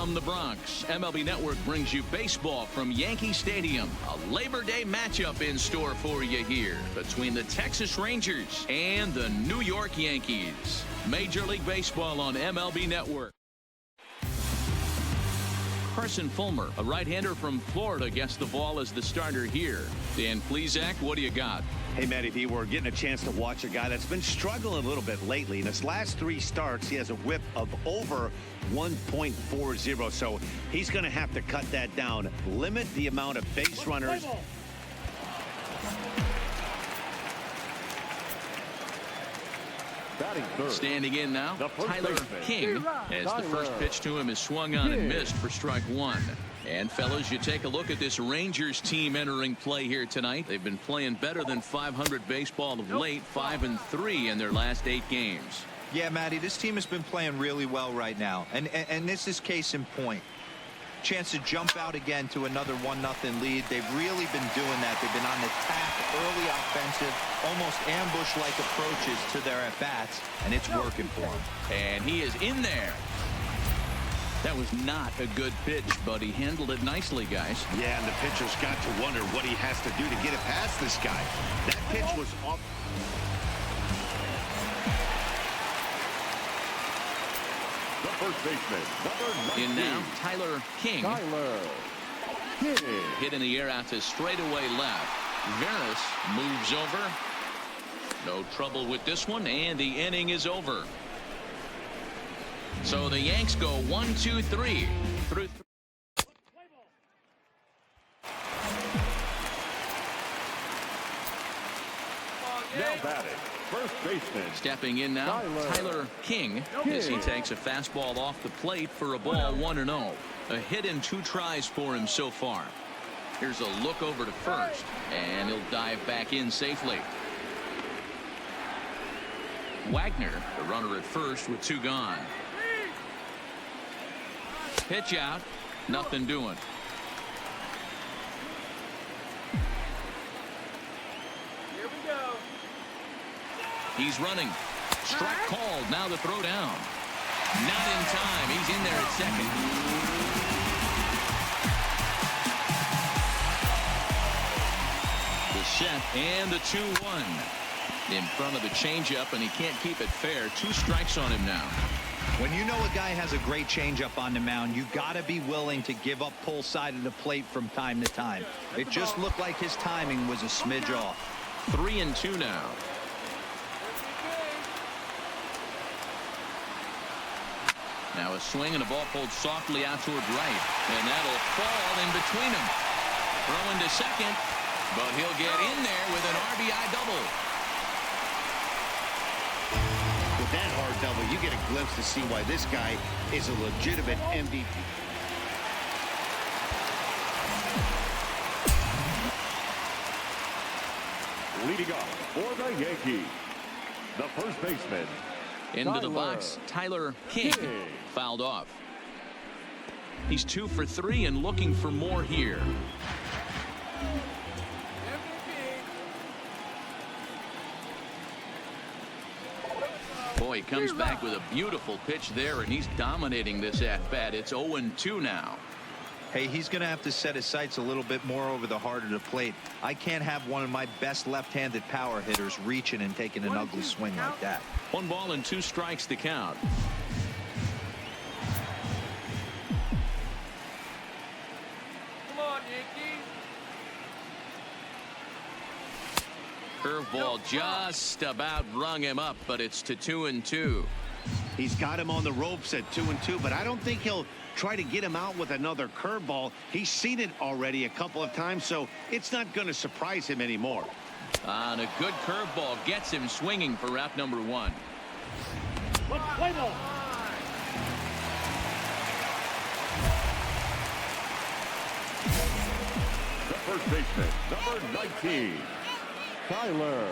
From the Bronx, MLB Network brings you baseball from Yankee Stadium. A Labor Day matchup in store for you here between the Texas Rangers and the New York Yankees. Major League Baseball on MLB Network. Carson Fulmer, a right-hander from Florida, gets the ball as the starter here. Dan Plesac, what do you got? Hey, Matty V, we're getting a chance to watch a guy that's been struggling a little bit lately. In his last 3 starts, he has a whip of over 1.40, so he's going to have to cut that down. Limit the amount of base runners. Standing in now, Tyler King, as the first pitch to him is swung on and missed for strike 1. And fellas, you take a look at this Rangers team entering play here tonight. They've been playing better than 500 baseball of late, 5-3 in their last 8 games. Yeah, Matty, this team has been playing really well right now, and this is case in point. Chance to jump out again to another 1-0 lead. They've really been doing that. They've been on attack, early offensive, almost ambush-like approaches to their at-bats, and it's working for them. And he is in there. That was not a good pitch, but he handled it nicely, guys. Yeah, and the pitcher's got to wonder what he has to do to get it past this guy. That pitch was off. First baseman, number 19. In now, Tyler King. Hit in the air out to straightaway left. Veras moves over. No trouble with this one, and the inning is over. So the Yanks go 1-2-3 through. Now batting, first baseman. Stepping in now, Tyler King, as he takes a fastball off the plate for a ball 1-0. A hit in 2 tries for him so far. Here's a look over to first, and he'll dive back in safely. Wagner, the runner at first with 2 gone. Pitch out, nothing doing. He's running. Strike called. Now the throw down. Not in time. He's in there at second. The set and the 2-1. In front of the changeup, and he can't keep it fair. 2 strikes on him now. When you know a guy has a great changeup on the mound, you got to be willing to give up pull side of the plate from time to time. It just looked like his timing was a smidge off. 3-2 now. Now a swing and a ball pulled softly out toward right, and that'll fall in between them. Throwing to second, but he'll get in there with an RBI double. With that hard double, you get a glimpse to see why this guy is a legitimate MVP. Leading off for the Yankees, the first baseman. Into the box, Tyler King fouled off. He's 2 for 3 and looking for more here. Boy, he comes back with a beautiful pitch there, and he's dominating this at-bat. It's 0-2 now. Hey, he's going to have to set his sights a little bit more over the heart of the plate. I can't have one of my best left-handed power hitters reaching and taking an ugly swing like that. 1 ball and 2 strikes to count. Come on, Yankees. Curveball just about rung him up, but it's to 2-2. He's got him on the ropes at 2-2, but I don't think he'll try to get him out with another curveball. He's seen it already a couple of times, so it's not going to surprise him anymore. And a good curveball gets him swinging for route number 1. Play ball. The first baseman, number 19, Tyler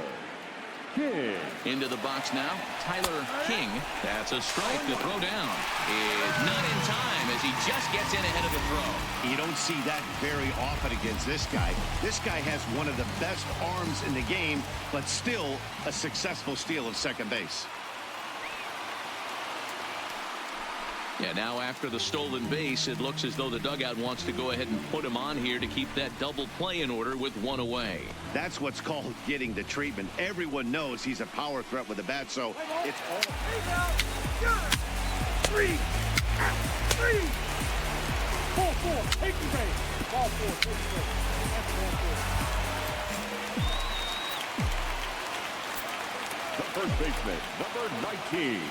King. Into the box now, Tyler King. That's a strike. The throw down is not in time as he just gets in ahead of the throw. You don't see that very often against this guy. This guy has one of the best arms in the game, but still a successful steal of second base. Yeah, now after the stolen base, it looks as though the dugout wants to go ahead and put him on here to keep that double play in order with one away. That's what's called getting the treatment. Everyone knows he's a power threat with the bat, so it's all... Three. Ball four. Take the base. Ball four. Take the base. That's ball four. The first baseman, number 19.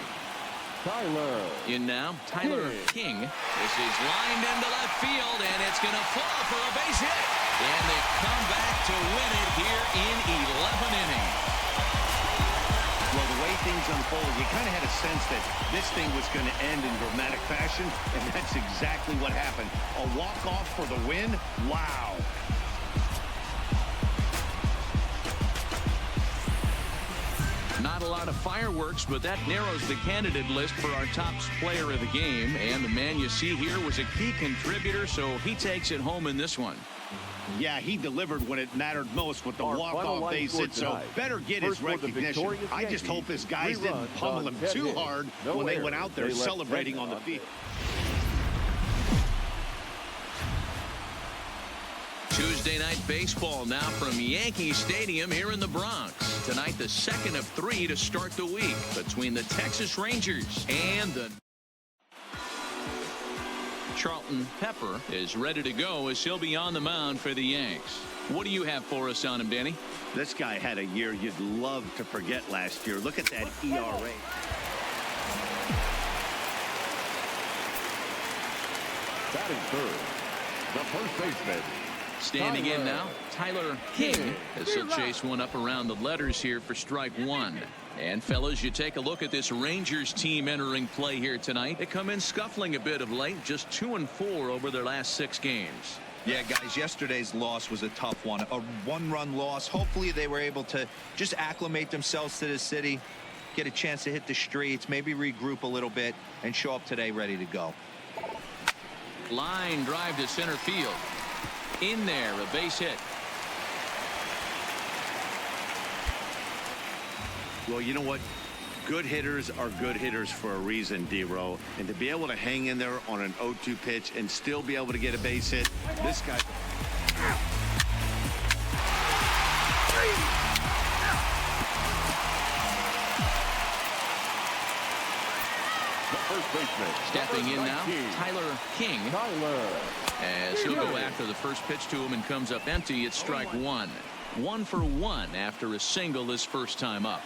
Tyler. In now, Tyler King. This is lined into left field, and it's going to fall for a base hit. And they come back to win it here in 11 innings. Well, the way things unfolded, you kind of had a sense that this thing was going to end in dramatic fashion, and that's exactly what happened. A walk-off for the win? Wow. Not a lot of fireworks, but that narrows the candidate list for our top player of the game. And the man you see here was a key contributor, so he takes it home in this one. Yeah, he delivered when it mattered most with the walk-off base hit, so better get his recognition. I just hope his guys didn't pummel him too hard when they went out there celebrating on the field. Tuesday night baseball now from Yankee Stadium here in the Bronx. Tonight, the second of 3 to start the week between the Texas Rangers and the... Charlton Pepper is ready to go as he'll be on the mound for the Yanks. What do you have for us on him, Danny? This guy had a year you'd love to forget last year. Look at that ERA. Batting third, the first baseman. Standing in now, Tyler King, as he'll chase one up around the letters here for strike one. And fellas, you take a look at this Rangers team entering play here tonight. They come in scuffling a bit of late, just 2-4 over their last 6 games. Yeah, guys, yesterday's loss was a tough one. A one-run loss. Hopefully they were able to just acclimate themselves to the city, get a chance to hit the streets, maybe regroup a little bit, and show up today ready to go. Line drive to center field. In there, a base hit. Well, you know what? Good hitters are good hitters for a reason, D-Row. And to be able to hang in there on an 0-2 pitch and still be able to get a base hit, this guy... First baseman. Stepping in now, Tyler King. As he'll go after the first pitch to him and comes up empty, it's strike one. 1 for 1 after a single his first time up.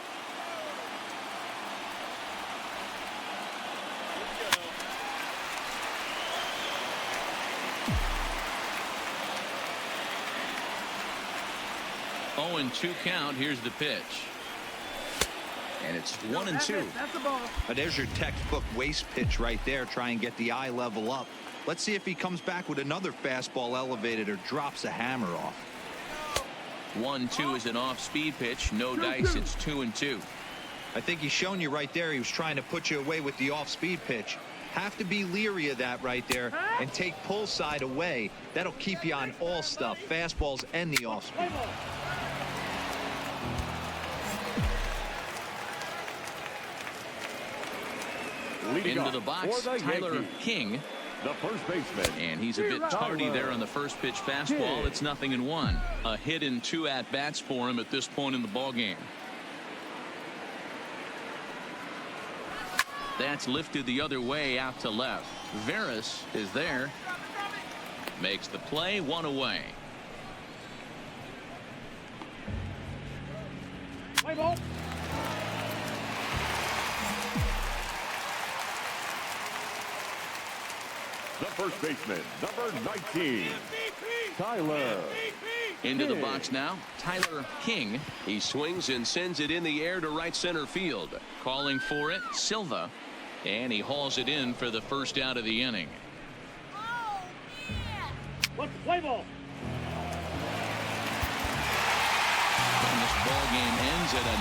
Oh, and 2 count. Here's the pitch. And it's 1-2. That's the ball. There's your textbook waste pitch right there. Try and get the eye level up. Let's see if he comes back with another fastball elevated or drops a hammer off. 1-2 is an off-speed pitch. No dice. It's 2-2. I think he's shown you right there. He was trying to put you away with the off-speed pitch. Have to be leery of that right there and take pull side away. That'll keep you on all stuff, fastballs and the off-speed. Into the box, Tyler King. The first baseman. And he's a bit tardy there on the first pitch fastball. It's 0-1. A hit in 2 at-bats for him at this point in the ballgame. That's lifted the other way out to left. Veras is there. Makes the play, 1 away. Play ball. The first baseman, number 19, Tyler. Into the box now, Tyler King. He swings and sends it in the air to right center field. Calling for it, Silva. And he hauls it in for the first out of the inning. Let's play ball. And this ball game ends at a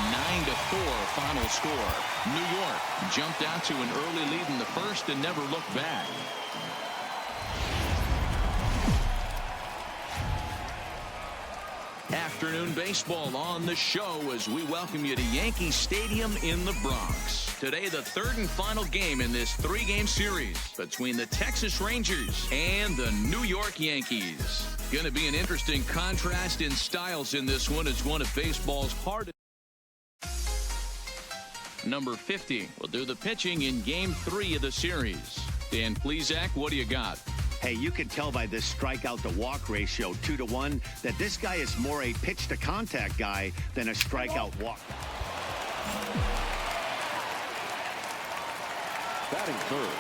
9-4 final score. New York jumped out to an early lead in the first and never looked back. Afternoon baseball on the show as we welcome you to Yankee Stadium in the Bronx. Today, the third and final game in this three-game series between the Texas Rangers and the New York Yankees. Going to be an interesting contrast in styles in this one. It's one of baseball's hardest. Number 50 will do the pitching in Game 3 of the series. Dan Plesac, what do you got? Hey, you can tell by this strikeout-to-walk ratio, 2-to-1, that this guy is more a pitch-to-contact guy than a strikeout-walk. Batting third,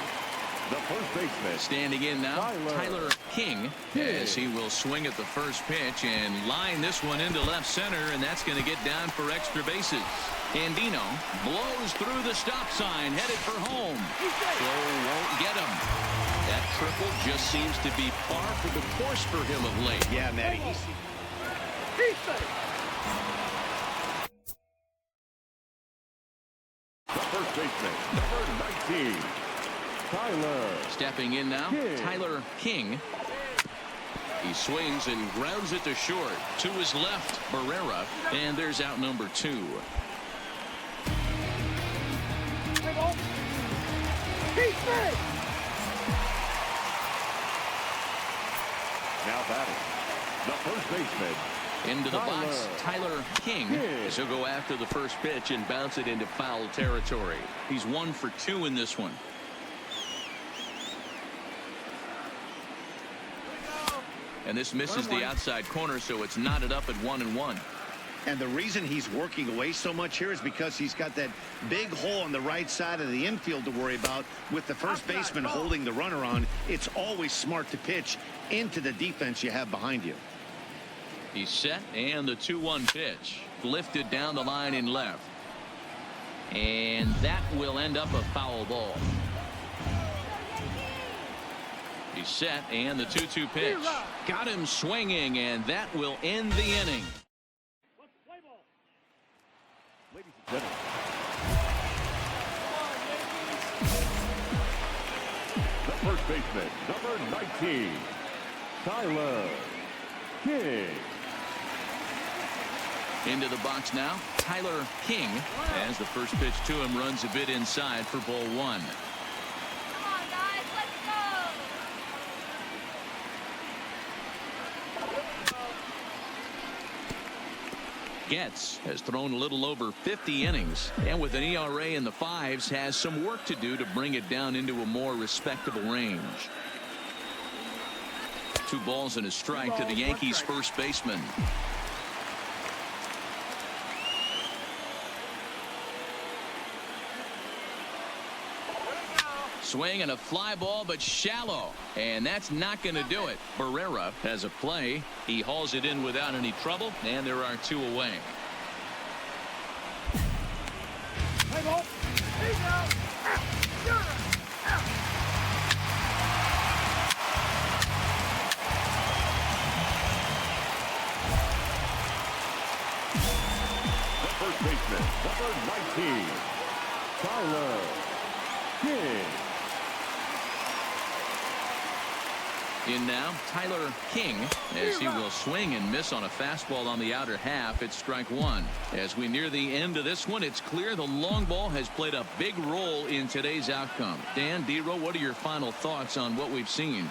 the first baseman. Standing in now, Tyler King, as he will swing at the first pitch and line this one into left center, and that's going to get down for extra bases. Andino blows through the stop sign, headed for home. Throw won't get him. That triple just seems to be par for the course for him of late. Yeah, Matty. The first baseman, number 19, Tyler. Stepping in now, Tyler King. He swings and grounds it to short. To his left, Barrera, and there's out number 2. Now batting, the first baseman. Into the box, Tyler King, as he'll go after the first pitch and bounce it into foul territory. He's 1 for 2 in this one. And this misses the outside corner, so it's knotted up at 1-1. And the reason he's working away so much here is because he's got that big hole on the right side of the infield to worry about. With the first baseman holding the runner on, it's always smart to pitch into the defense you have behind you. He's set, and the 2-1 pitch lifted down the line in left. And that will end up a foul ball. He's set, and the 2-2 pitch got him swinging, and that will end the inning. Ladies and gentlemen, the first baseman, number 19, Tyler King. Into the box now, Tyler King, as the first pitch to him runs a bit inside for ball 1. Come on, guys, let's go. Getz has thrown a little over 50 innings, and with an ERA in the 5s, has some work to do to bring it down into a more respectable range. 2 balls and a strike to the Yankees' first baseman. Swing and a fly ball, but shallow, and that's not going to do it. Barrera has a play. He hauls it in without any trouble, and there are 2 away. The first baseman, number 19, Tyler King. In now, Tyler King, as he will swing and miss on a fastball on the outer half. It's strike 1. As we near the end of this one, it's clear the long ball has played a big role in today's outcome. Dan, D-Row, what are your final thoughts on what we've seen?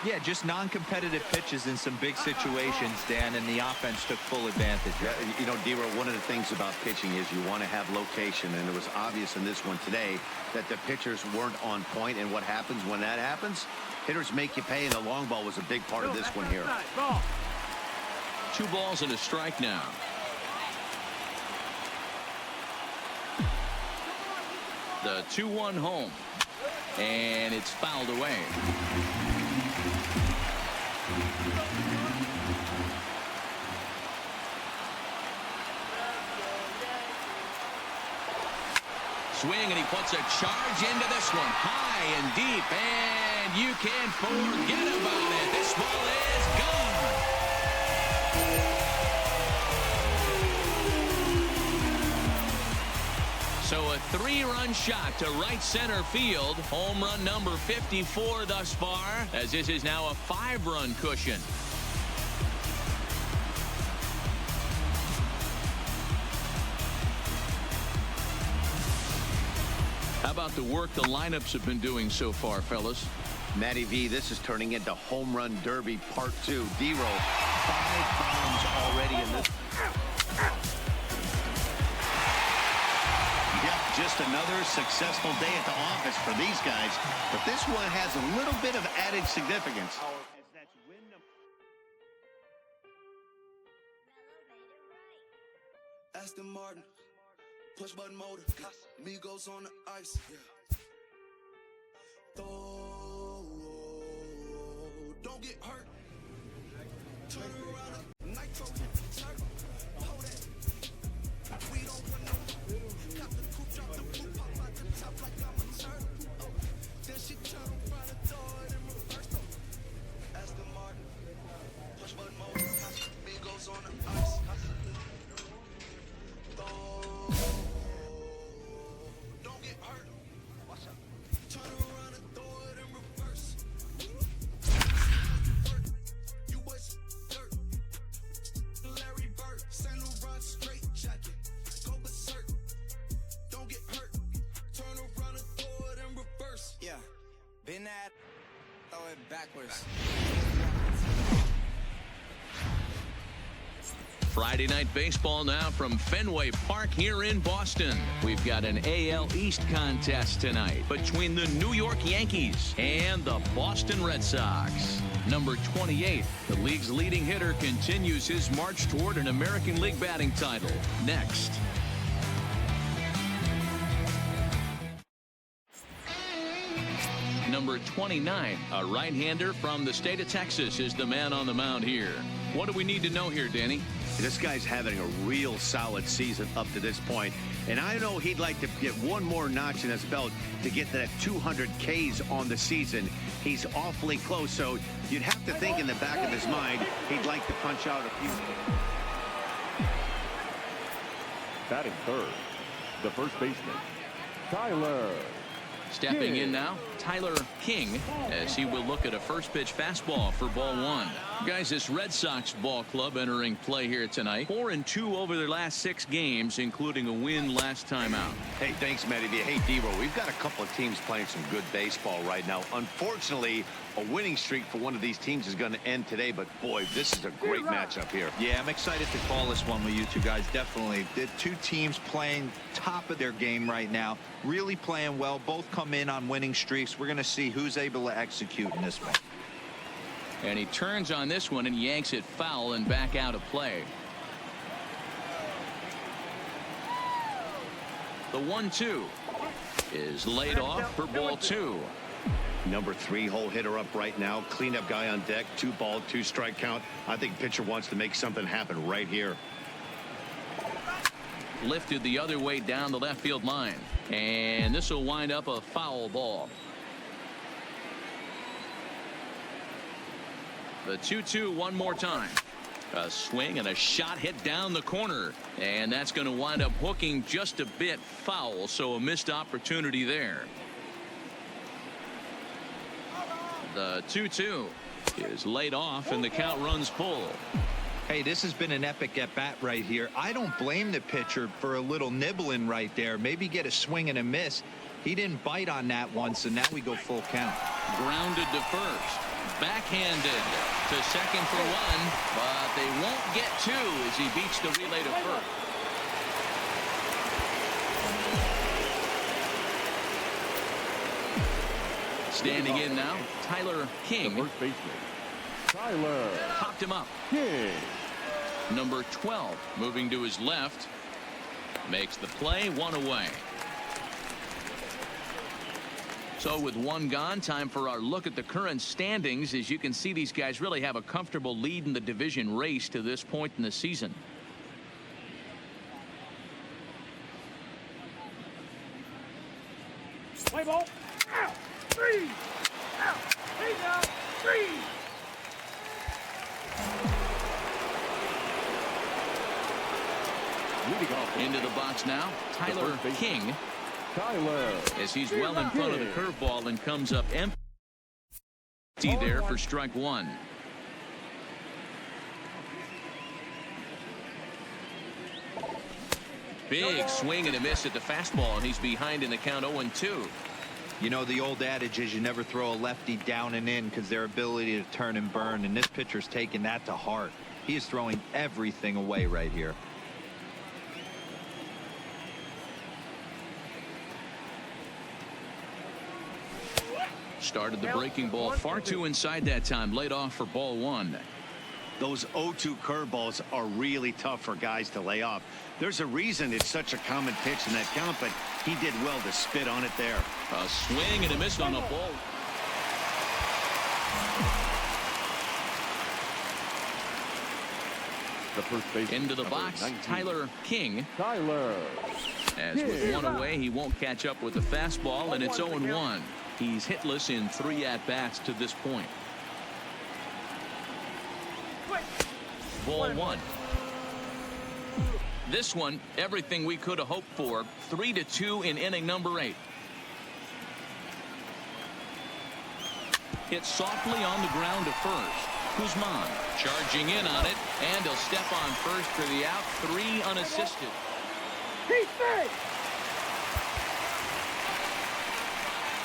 Yeah, just non-competitive pitches in some big situations, Dan, and the offense took full advantage. Yeah, you know, D-Row, one of the things about pitching is you want to have location, and it was obvious in this one today that the pitchers weren't on point, and what happens when that happens? Hitters make you pay, and the long ball was a big part of this one here. 2 balls and a strike now. The 2-1 home, and it's fouled away. Swing, and he puts a charge into this one, high and deep, and you can't forget about it. This ball is gone. So a 3-run shot to right center field. Home run number 54 thus far, as this is now a 5-run cushion. How about the work the lineups have been doing so far, fellas? Matty V, this is turning into Home Run Derby Part 2. D-Roll, 5 bombs already in this. Yep, just another successful day at the office for these guys. But this one has a little bit of added significance. Aston Martin, push button motor, Migos on the ice. Don't get hurt. Turn around, nitro, turn. Hold that. We don't want no. Got the coupe, drop the blue, pop out the top like I'm a turtle. Oh, then she turn around and throw it in reverse. Aston Martin, push button motor, Migos on the ice. Don't get hurt. Watch out. Turn around and throw it in reverse. You was dirt. Larry Bird, Saint Laurent straight jacket. Go berserk. Don't get hurt. Turn around and throw it in reverse. Yeah. Been that. Throw it backwards. Friday night baseball now from Fenway Park here in Boston. We've got an AL East contest tonight between the New York Yankees and the Boston Red Sox. Number 28, the league's leading hitter, continues his march toward an American League batting title. Next. Number 29, a right-hander from the state of Texas, is the man on the mound here. What do we need to know here, Danny? This guy's having a real solid season up to this point, and I know he'd like to get one more notch in his belt to get to that 200 Ks on the season. He's awfully close, so you'd have to think in the back of his mind he'd like to punch out a few. Batting third, the first baseman, Tyler. Stepping in now, Tyler King, as he will look at a first pitch fastball for ball one. Guys, this Red Sox ball club entering play here tonight. 4-2 over their last 6 games, including a win last time out. Hey, thanks, Matty. Hey, D-Roll, we've got a couple of teams playing some good baseball right now. Unfortunately, a winning streak for one of these teams is going to end today, but boy, this is a great matchup here. Yeah, I'm excited to call this one with you two guys, definitely. The two teams playing top of their game right now, really playing well. Both come in on winning streaks. We're going to see who's able to execute in this one. And he turns on this one and yanks it foul and back out of play. The 1-2 is laid off for ball 2. Number 3 hole hitter up right now. Cleanup guy on deck. 2 ball, 2 strike count. I think pitcher wants to make something happen right here. Lifted the other way down the left field line. And this will wind up a foul ball. The 2-2 one more time. A swing and a shot hit down the corner. And that's going to wind up hooking just a bit foul. So a missed opportunity there. The 2-2 is laid off and the count runs full. Hey, this has been an epic at-bat right here. I don't blame the pitcher for a little nibbling right there. Maybe get a swing and a miss. He didn't bite on that one, so now we go full count. Grounded to first. Backhanded to second for 1, but they won't get 2 as he beats the relay to first. Standing in now, Tyler King. The first baseman, Tyler. Popped him up. King. Number 12 moving to his left. Makes the play, 1 away. So with 1 gone, time for our look at the current standings. As you can see, these guys really have a comfortable lead in the division race to this point in the season. Play ball. Out. 3. Out. Hey now. 3. Leading off Into the box now, Tyler King. Tyler. As he's well in front of the curveball and comes up empty there for strike 1. Big swing and a miss at the fastball, and he's behind in the count 0-2. You know, the old adage is you never throw a lefty down and in because their ability to turn and burn, and this pitcher's taking that to heart. He is throwing everything away right here. Started the breaking ball far too inside that time. Laid off for ball one. Those 0-2 curveballs are really tough for guys to lay off. There's a reason it's such a common pitch in that count, but he did well to spit on it there. A swing and a miss on the ball. The first base Into the box, 19. Tyler King. Tyler. As with one away, he won't catch up with the fastball, and it's 0-1. He's hitless in 3 at-bats to this point. Ball one. This one, everything we could have hoped for. 3-2 in inning number 8. Hit softly on the ground to first. Guzman charging in on it, and he'll step on first for the out. 3 unassisted.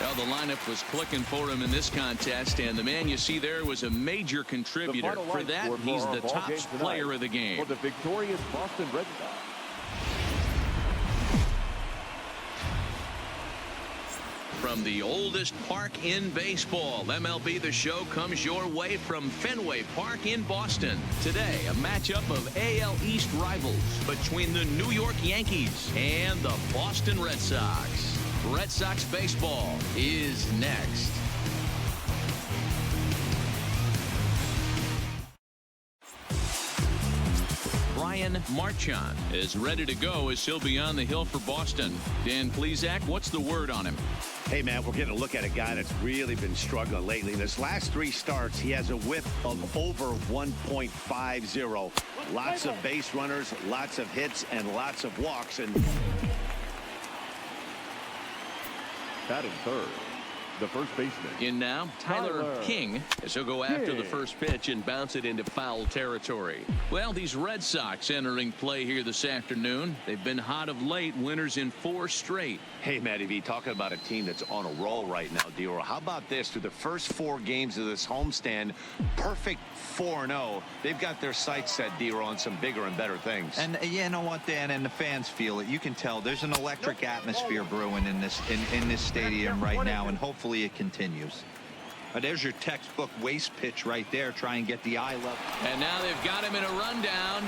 Well, the lineup was clicking for him in this contest, and the man you see there was a major contributor. For that, he's the top player of the game. For the victorious Boston Red Sox. From the oldest park in baseball, MLB The Show comes your way from Fenway Park in Boston. Today, a matchup of AL East rivals between the New York Yankees and the Boston Red Sox. Red Sox baseball is next. Brian Marchand is ready to go as he'll be on the hill for Boston. Dan Plesac, what's the word on him? Hey, man, we're getting a look at a guy that's really been struggling lately. In his last 3 starts, he has a whip of over 1.50. Lots of base runners, lots of hits, and lots of walks. And Batting third, the first baseman. In now, Tyler King, as he'll go after the first pitch and bounce it into foul territory. Well, these Red Sox entering play here this afternoon. They've been hot of late, winners in 4 straight. hey, Matty V, talking about a team that's on a roll right now, D-Roll. How about this? Through the first 4 games of this homestand, perfect 4-0. They've got their sights set, D-Roll, on some bigger and better things. And you know what, Dan, and the fans feel it. You can tell there's an electric atmosphere brewing in this stadium right now, and hopefully it continues. There's your textbook waste pitch right there. Try and get the eye level. And now they've got him in a rundown.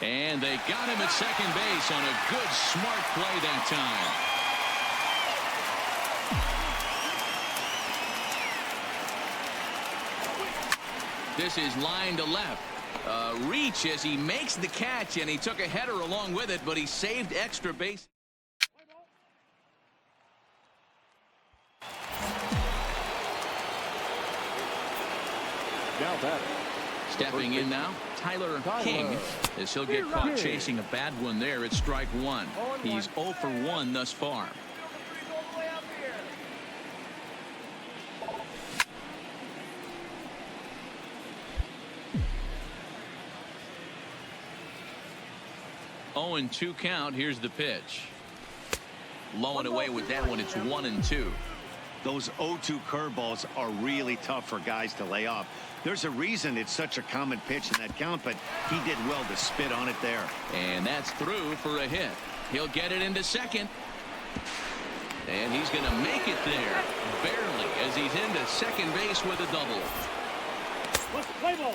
And they got him at second base on a good, smart play that time. This is line to left. Reach as he makes the catch, and he took a header along with it, but he saved extra base. Now batting. Stepping in now, Tyler King, as he'll get caught chasing a bad one there at strike 1. He's 0 for 1 thus far. Oh, and 2 count. Here's the pitch. Low and away with that one. It's 1-2. Those 0-2 curveballs are really tough for guys to lay off. There's a reason it's such a common pitch in that count, but he did well to spit on it there. And that's through for a hit. He'll get it into second. And he's going to make it there, barely, as he's into second base with a double. Let's play ball.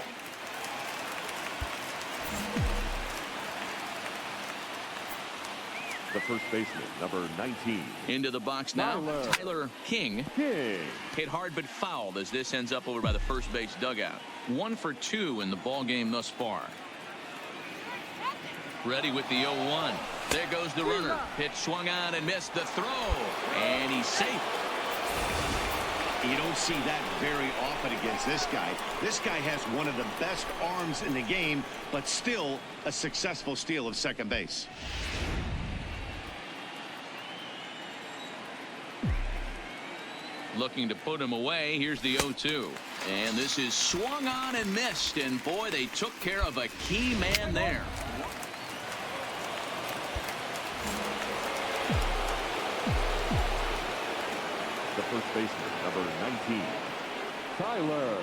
The first baseman, number 19. Into the box now, Tyler King. Hit hard but fouled as this ends up over by the first base dugout. 1 for 2 in the ball game thus far. Ready with the 0-1. There goes the runner. Pitch swung on and missed the throw. And he's safe. You don't see that very often against this guy. This guy has one of the best arms in the game, but still a successful steal of second base. Looking to put him away. Here's the 0-2. And this is swung on and missed. And boy, they took care of a key man there. The first baseman, number 19, Tyler.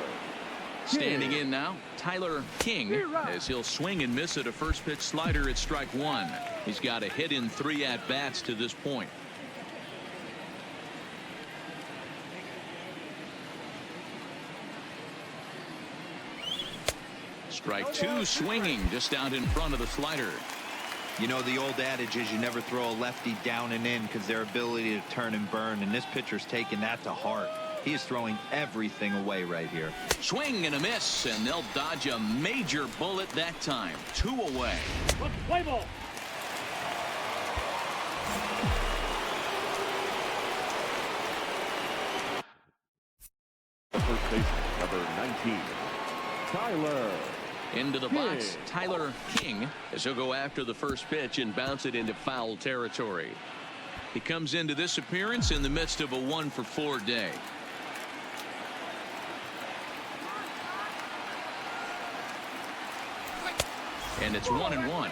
Standing in now, Tyler King, as he'll swing and miss at a first pitch slider at strike one. He's got a hit in 3 at-bats to this point. Strike two, swinging just out in front of the slider. You know, the old adage is you never throw a lefty down and in because their ability to turn and burn, and this pitcher's taking that to heart. He is throwing everything away right here. Swing and a miss, and they'll dodge a major bullet that time. 2 away. Play ball. The first baseman, number 19, Tyler. Into the box, Tyler King, as he'll go after the first pitch and bounce it into foul territory. He comes into this appearance in the midst of a 1-for-4 day. And it's 1-1.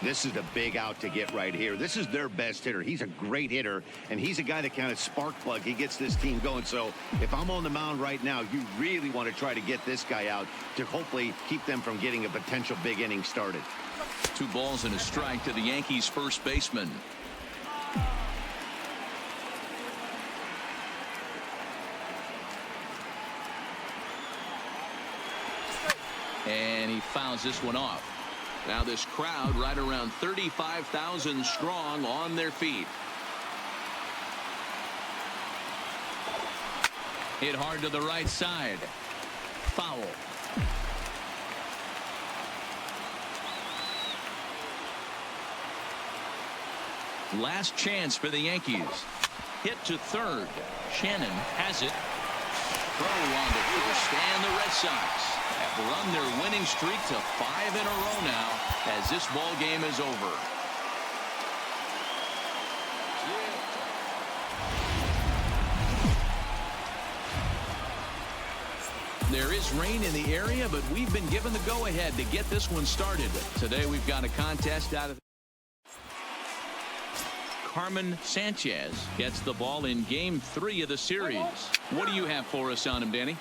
This is the big out to get right here. This is their best hitter. He's a great hitter, and he's a guy that kind of spark plug. He gets this team going. So if I'm on the mound right now, you really want to try to get this guy out to hopefully keep them from getting a potential big inning started. 2 balls and a strike to the Yankees first baseman. And he fouls this one off. Now this crowd right around 35,000 strong on their feet. Hit hard to the right side. Foul. Last chance for the Yankees. Hit to third. Shannon has it. Throw on to first, and the Red Sox have run their winning streak to 5 in a row now as this ball game is over. There is rain in the area, but we've been given the go-ahead to get this one started. Today we've got a contest out of Carmen Sanchez gets the ball in game 3 of the series. What do you have for us on him, Danny?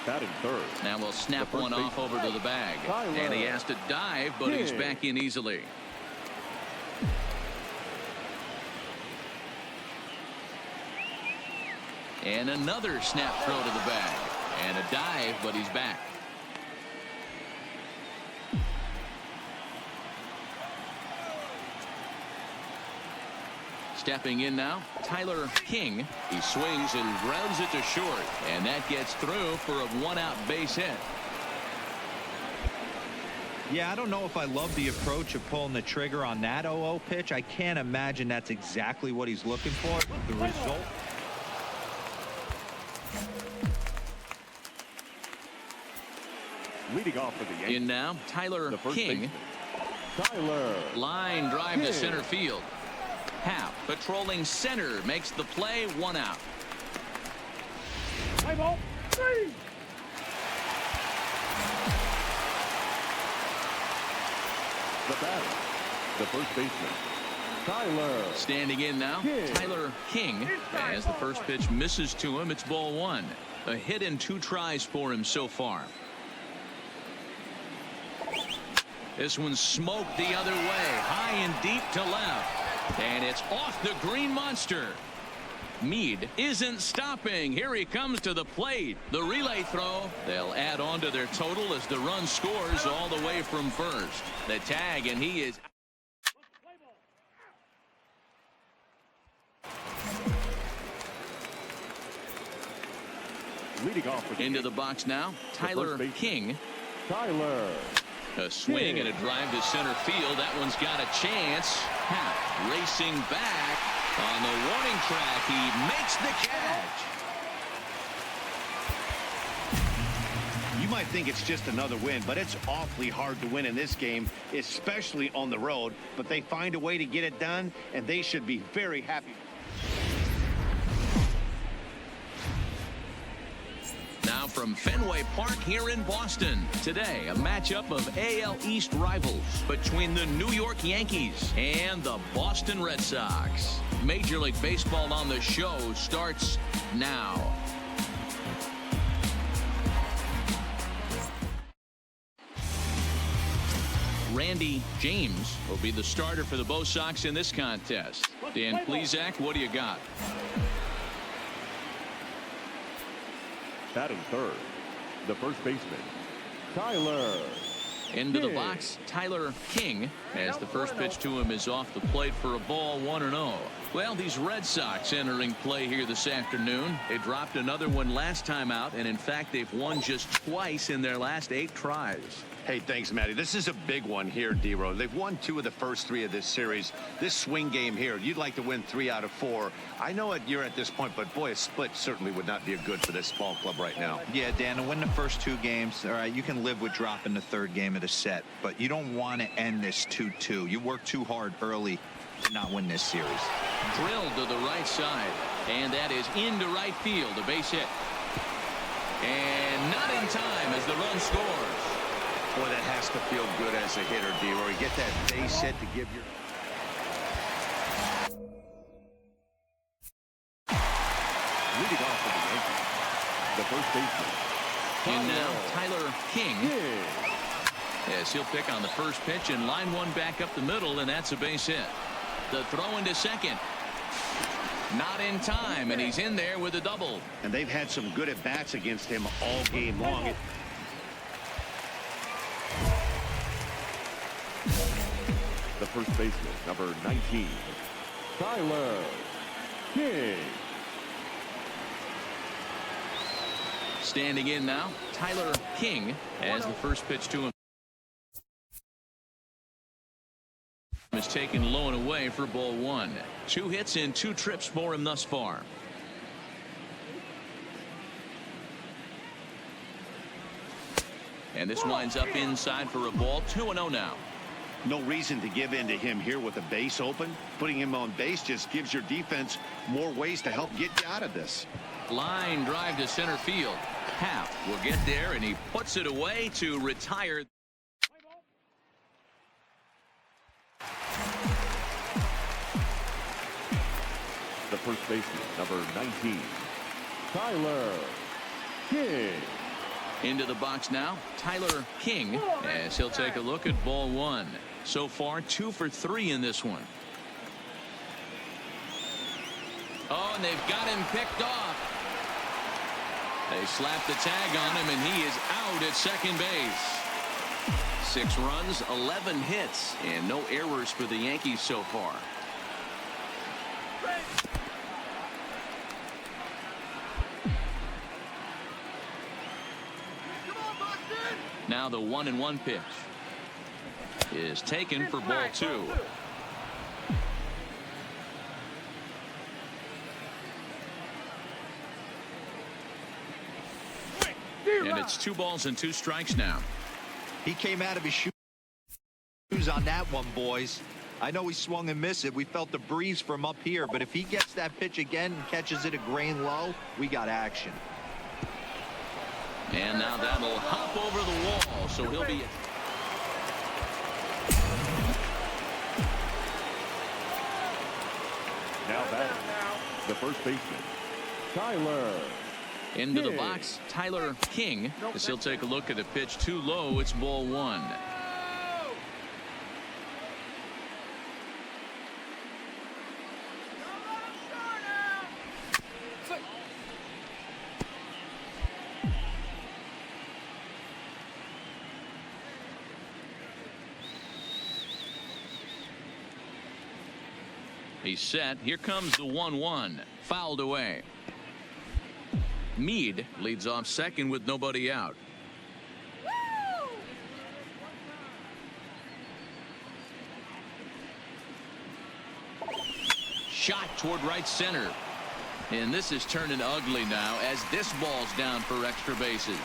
Batting third. Now we'll snap one off over to the bag. And he has to dive, but he's back in easily. And another snap throw to the bag. And a dive, but he's back. Stepping in now, Tyler King. He swings and grounds it to short, and that gets through for a 1-out base hit. Yeah, I don't know if I love the approach of pulling the trigger on that 0-0 pitch. I can't imagine that's exactly what he's looking for. The result. Leading off for the Yankees. In now, Tyler King. Baseman, Tyler. Line drive to center field. Half patrolling center makes the play, 1 out. Play ball. 3. The batter, the first baseman, Tyler. Standing in now, Tyler King. As the first pitch misses to him, it's ball 1. A hit and 2 tries for him so far. This one's smoked the other way, high and deep to left. And it's off the green monster. Meade isn't stopping. Here he comes to the plate. The relay throw. They'll add on to their total as the run scores all the way from first. The tag, and he is. Leading off for the Into the box now, Tyler King. Tyler. A swing and a drive to center field. That one's got a chance. Happ racing back on the warning track. He makes the catch. You might think it's just another win, but it's awfully hard to win in this game, especially on the road. But they find a way to get it done, and they should be very happy. Now from Fenway Park here in Boston. Today, a matchup of AL East rivals between the New York Yankees and the Boston Red Sox. Major League Baseball on the show starts now. Randy James will be the starter for the Bo Sox in this contest. Dan Plesac, what do you got? Batting third, the first baseman, Tyler. Into the box, Tyler King, as the first pitch to him is off the plate for a ball, 1-0. Well, these Red Sox entering play here this afternoon. They dropped another one last time out, and in fact, they've won just twice in their last 8 tries. Hey, thanks, Matty. This is a big one here, D-Row. They've won 2 of the first 3 of this series. This swing game here, you'd like to win 3 out of 4. I know you're at this point, but boy, a split certainly would not be good for this ball club right now. Yeah, Dan, to win the first 2 games, all right, you can live with dropping the 3rd game of the set, but you don't want to end this 2-2. You work too hard early to not win this series. Drilled to the right side, and that is into right field, a base hit. And not in time as the run scores. Boy, that has to feel good as a hitter, D-Row. You get that base hit to give your... Leading off for the Yankees, the first baseman, And now Tyler King, as he'll pick on the first pitch and line one back up the middle, and that's a base hit. The throw into second. Not in time, and he's in there with a double. And they've had some good at-bats against him all game long. the first baseman, number 19, Tyler King. Standing in now, Tyler King, as the first pitch to him is taken low and away for ball 1. 2 hits in 2 trips for him thus far. And this winds up inside for a ball. 2-0 now. No reason to give in to him here with a base open. Putting him on base just gives your defense more ways to help get you out of this. Line drive to center field. Happ will get there, and he puts it away to retire. The first baseman, number 19, Tyler King. Into the box now, Tyler King, as he'll take a look at ball 1. So far, 2 for 3 in this one. Oh, and they've got him picked off. They slap the tag on him, and he is out at second base. 6 runs, 11 hits, and no errors for the Yankees so far. Now the 1-1 pitch is taken for ball 2. And it's 2 balls and 2 strikes now. He came out of his shoes on that one, boys. I know he swung and missed it. We felt the breeze from up here, but if he gets that pitch again and catches it a grain low, we got action. And now that'll hop over the wall, so he'll be... Now batting, the first baseman, Tyler Into the King. box, Tyler King, as he'll take a look at the pitch too low. It's ball 1. He's set. Here comes the 1-1. Fouled away. Meade leads off second with nobody out. Shot toward right center. And this is turning ugly now as this ball's down for extra bases.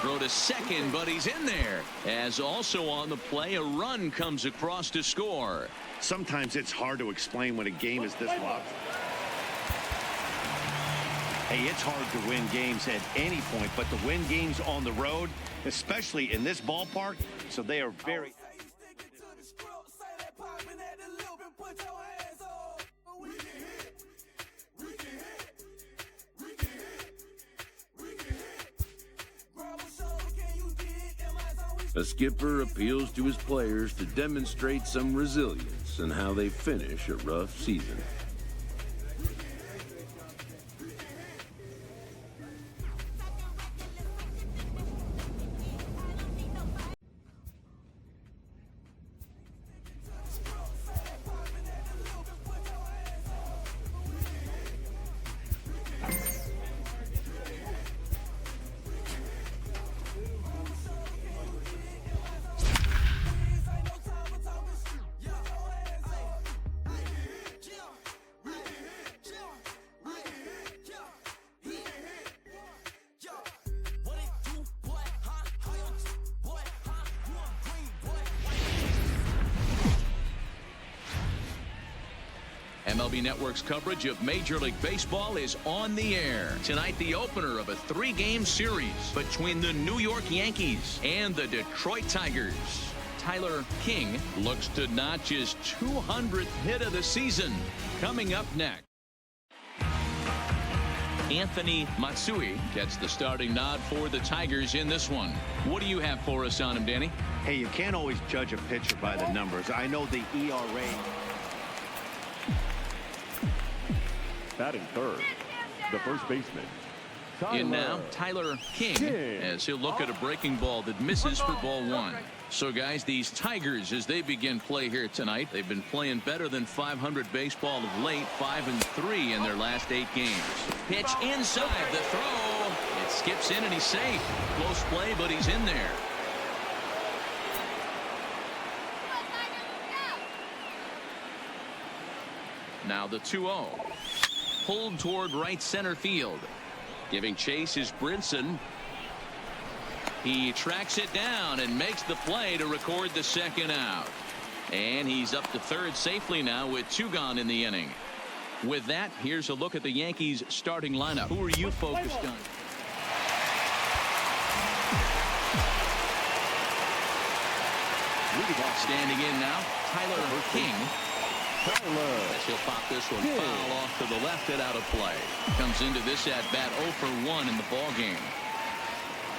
Throw to second, but he's in there. As also on the play, a run comes across to score. Sometimes it's hard to explain when a game is this locked. Hey, it's hard to win games at any point, but to win games on the road, especially in this ballpark, so they are very... A skipper appeals to his players to demonstrate some resilience in how they finish a rough season. MLB Network's coverage of Major League Baseball is on the air. Tonight, the opener of a 3-game series between the New York Yankees and the Detroit Tigers. Tyler King looks to notch his 200th hit of the season. Coming up next, Anthony Matsui gets the starting nod for the Tigers in this one. What do you have for us on him, Danny? Hey, you can't always judge a pitcher by the numbers. I know the ERA... Batting third, the first baseman. In now, Tyler King, as he'll look at a breaking ball that misses for ball one. So, guys, these Tigers, as they begin play here tonight, they've been playing better than 500 baseball of late, 5-3 in their last 8 games. Pitch inside the throw. It skips in and he's safe. Close play, but he's in there. Now the 2-0. Pulled toward right center field. Giving chase is Brinson. He tracks it down and makes the play to record the second out. And he's up to third safely now with 2 gone in the inning. With that, here's a look at the Yankees starting lineup. Who are you focused on? Standing in now, Tyler King. As he'll pop this one foul off to the left and out of play. Comes into this at bat 0 for 1 in the ball game.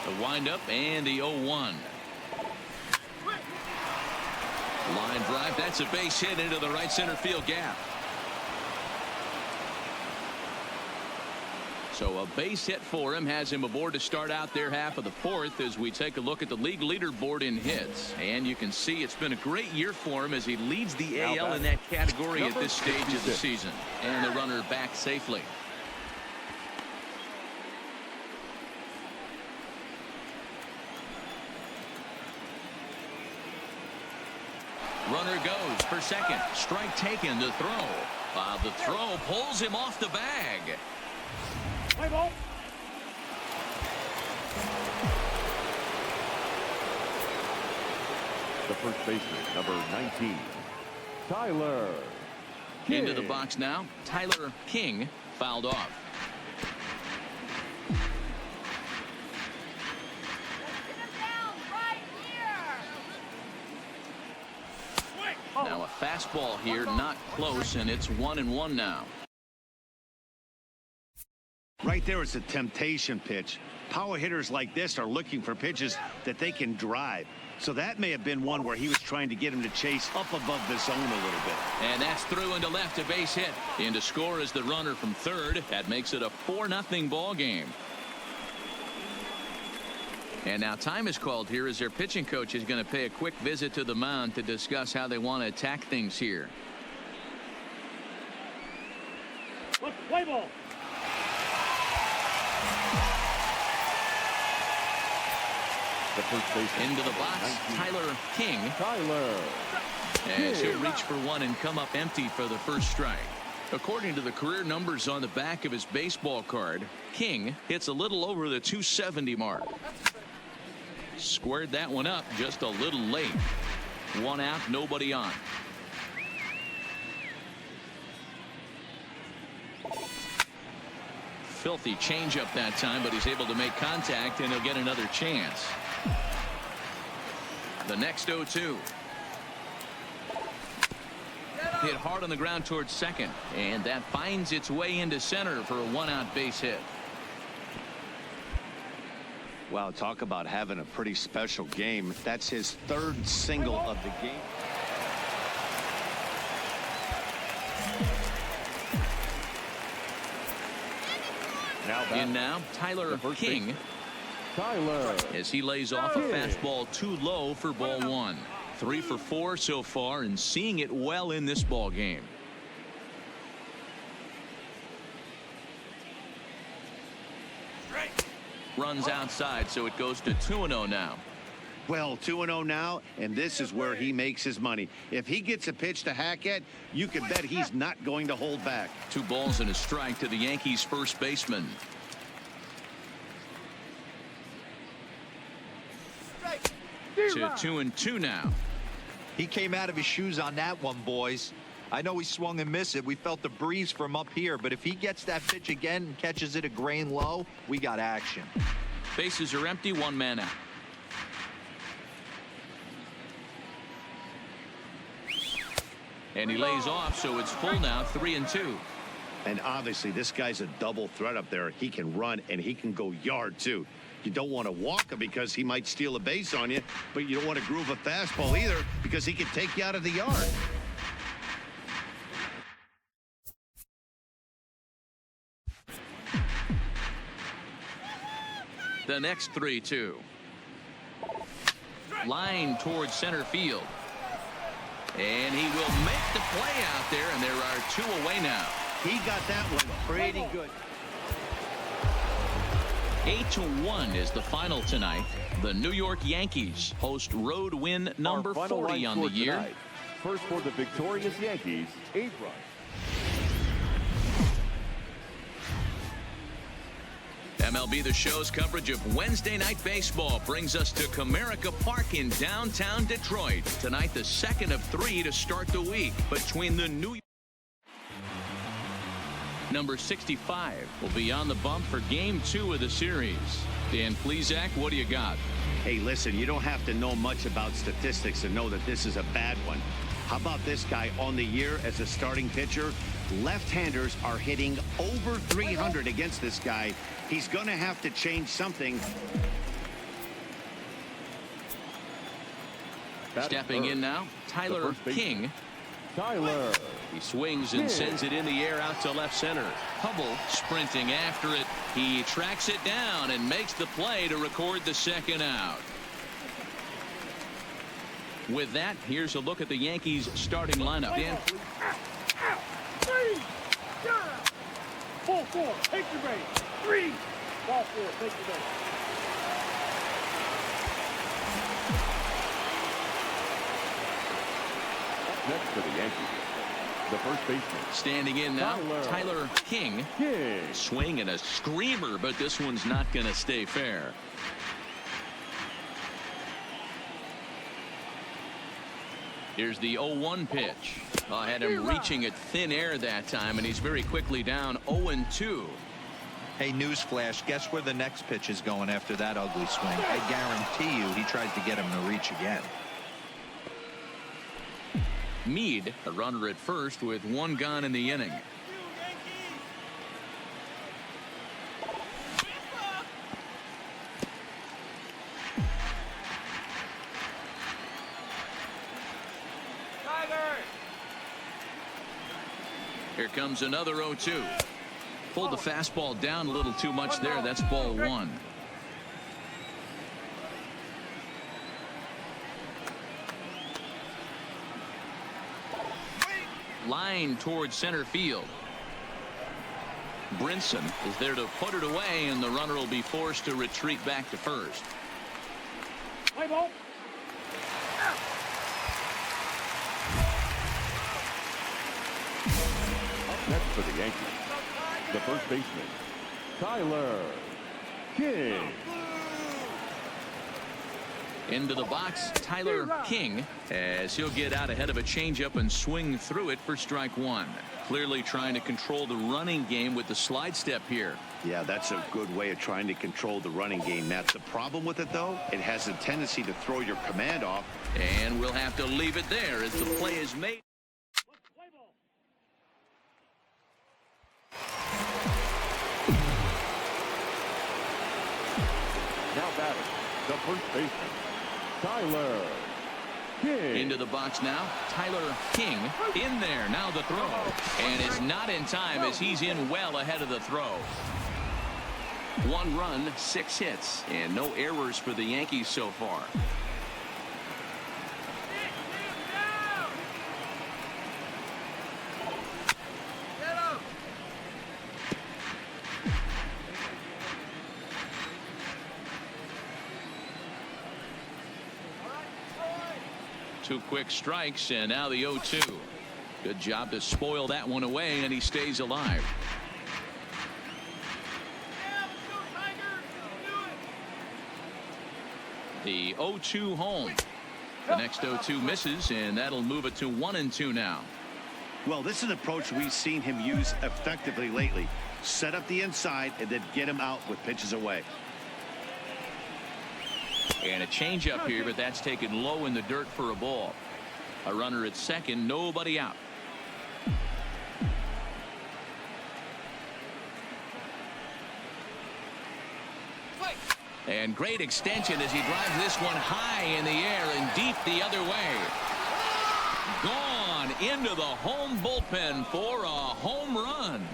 The windup and the 0-1. Line drive. That's a base hit into the right center field gap. So a base hit for him has him aboard to start out their half of the 4th as we take a look at the league leaderboard in hits. And you can see it's been a great year for him as he leads the AL in that category at this stage of the season. And the runner back safely. Runner goes for second. Strike taken to throw. The throw pulls him off the bag. Play ball. The first baseman, number 19, Tyler King. Into the box now. Tyler King fouled off. Now a fastball here, not close, and it's 1-1 now. Right there, it's a temptation pitch. Power hitters like this are looking for pitches that they can drive. So that may have been one where he was trying to get him to chase up above the zone a little bit. And that's through into left, a base hit. In to score is the runner from third. That makes it a 4-0 ball game. And now time is called here as their pitching coach is going to pay a quick visit to the mound to discuss how they want to attack things here. Let's play ball. The first baseman. Into the box, 19, Tyler King. Tyler As he'll reach for one and come up empty for the first strike. According to the career numbers on the back of his baseball card, King hits a little over the 270 mark. Squared that one up just a little late. 1 out, nobody on. filthy changeup that time, but he's able to make contact, and he'll get another chance. The next 0-2. Hit hard on the ground towards second, and that finds its way into center for a one-out base hit. Wow, talk about having a pretty special game. That's his third single of the game. Now Tyler King, as he lays off a fastball too low for ball one. 3 for 4 so far, and seeing it well in this ball game. Runs outside, so it goes to 2-0 now. Well, 2-0 now, and this is where he makes his money. If he gets a pitch to hack at, you can bet he's not going to hold back. 2 balls and a strike to the Yankees first baseman. To 2-2 now. He came out of his shoes on that one, boys. I know he swung and missed it. We felt the breeze from up here, but if he gets that pitch again and catches it a grain low, we got action. Bases are empty, 1 man out. And he lays off, so it's full now, 3-2. And obviously, this guy's a double threat up there. He can run, and he can go yard, too. You don't want to walk him because he might steal a base on you, but you don't want to groove a fastball either because he can take you out of the yard. The next 3-2. Line towards center field. And he will make the play out there, and there are 2 away now. He got that one pretty good. 8-1 is the final tonight. The New York Yankees host road win number 40 on the year. Tonight. First for the victorious Yankees, 8 runs. MLB The Show's coverage of Wednesday Night Baseball brings us to Comerica Park in downtown Detroit. Tonight, the second of 3 to start the week between the New York. Number 65 will be on the bump for Game 2 of the series. Dan Plesac, what do you got? Hey, listen, you don't have to know much about statistics to know that this is a bad one. How about this guy on the year as a starting pitcher? Left-handers are hitting over 300 against this guy. He's going to have to change something. Stepping in now, Tyler King. Tyler. He swings and sends it in the air out to left center. Hubble sprinting after it. He tracks it down and makes the play to record the second out. With that, here's a look at the Yankees starting lineup. Dan. 4-4, take your base. 3. Ball 4, take your base. Next for the Yankees, the first baseman. Standing in now, Tyler King. Swing and a screamer, but this one's not going to stay fair. Here's the 0-1 pitch. I had him reaching at thin air that time, and he's very quickly down 0-2. Hey, newsflash, guess where the next pitch is going after that ugly swing? I guarantee you he tries to get him to reach again. Meade, a runner at first with 1 gone in the inning. Here comes another 0-2. Pulled the fastball down a little too much there. That's ball 1. Line towards center field. Brinson is there to put it away, and the runner will be forced to retreat back to first. Play ball. Next for the Yankees, the first baseman, Tyler King. Into the box, Tyler King, as he'll get out ahead of a changeup and swing through it for strike one. Clearly trying to control the running game with the slide step here. Yeah, that's a good way of trying to control the running game, Matt. The problem with it, though, it has a tendency to throw your command off. And we'll have to leave it there as the play is made. Now batting, the first baseman, Tyler King. Into the box now, Tyler King in there. Now the throw. And it's not in time as he's in well ahead of the throw. 1 run, 6 hits, and no errors for the Yankees so far. Two quick strikes, and now the 0-2. Good job to spoil that one away, and he stays alive. The 0-2 home. The next 0-2 misses, and that'll move it to 1-2 now. Well, this is an approach we've seen him use effectively lately. Set up the inside and then get him out with pitches away. And a changeup here, but that's taken low in the dirt for a ball. A runner at second, nobody out. And great extension as he drives this one high in the air and deep the other way. Gone into the home bullpen for a home run.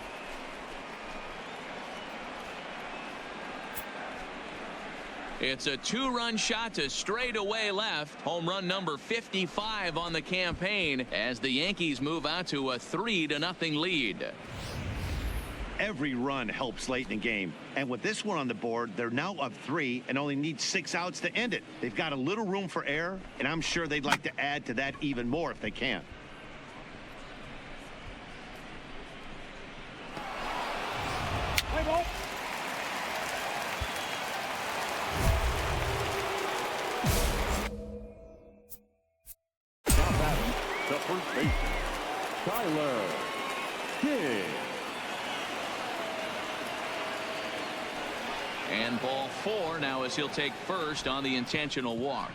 It's a 2-run shot to straightaway left. Home run number 55 on the campaign as the Yankees move out to a 3-0 lead. Every run helps late in the game. And with this one on the board, they're now up 3 and only need 6 outs to end it. They've got a little room for error, and I'm sure they'd like to add to that even more if they can. Play ball. Now batting, the first baseman, Tyler King. And ball 4 now as he'll take first on the intentional walk.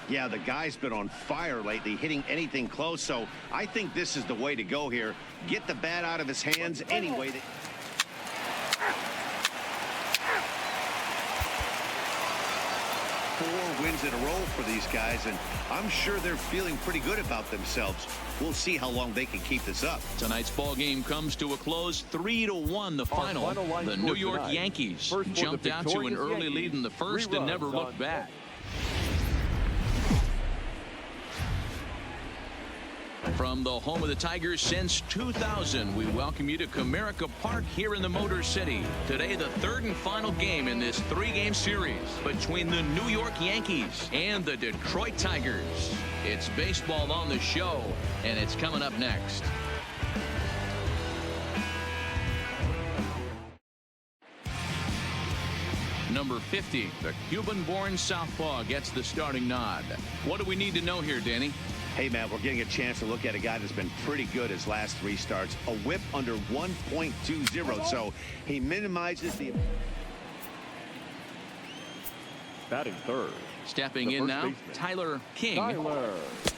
Yeah, the guy's been on fire lately, hitting anything close, so I think this is the way to go here. Get the bat out of his hands anyway. 4 wins in a row for these guys, and I'm sure they're feeling pretty good about themselves. We'll see how long they can keep this up. Tonight's ball game comes to a close, 3-1 the final. The New York Yankees jumped out to an early lead in the first and never looked back. From the home of the Tigers since 2000, we welcome you to Comerica Park here in the Motor City. Today, the 3rd and final game in this 3-game series between the New York Yankees and the Detroit Tigers. It's baseball on the show, and it's coming up next. Number 50, the Cuban-born southpaw, gets the starting nod. What do we need to know here, Danny? Hey, Matt, we're getting a chance to look at a guy that's been pretty good his last 3 starts. A whip under 1.20, so he minimizes the... Batting third. Stepping in now, Tyler King,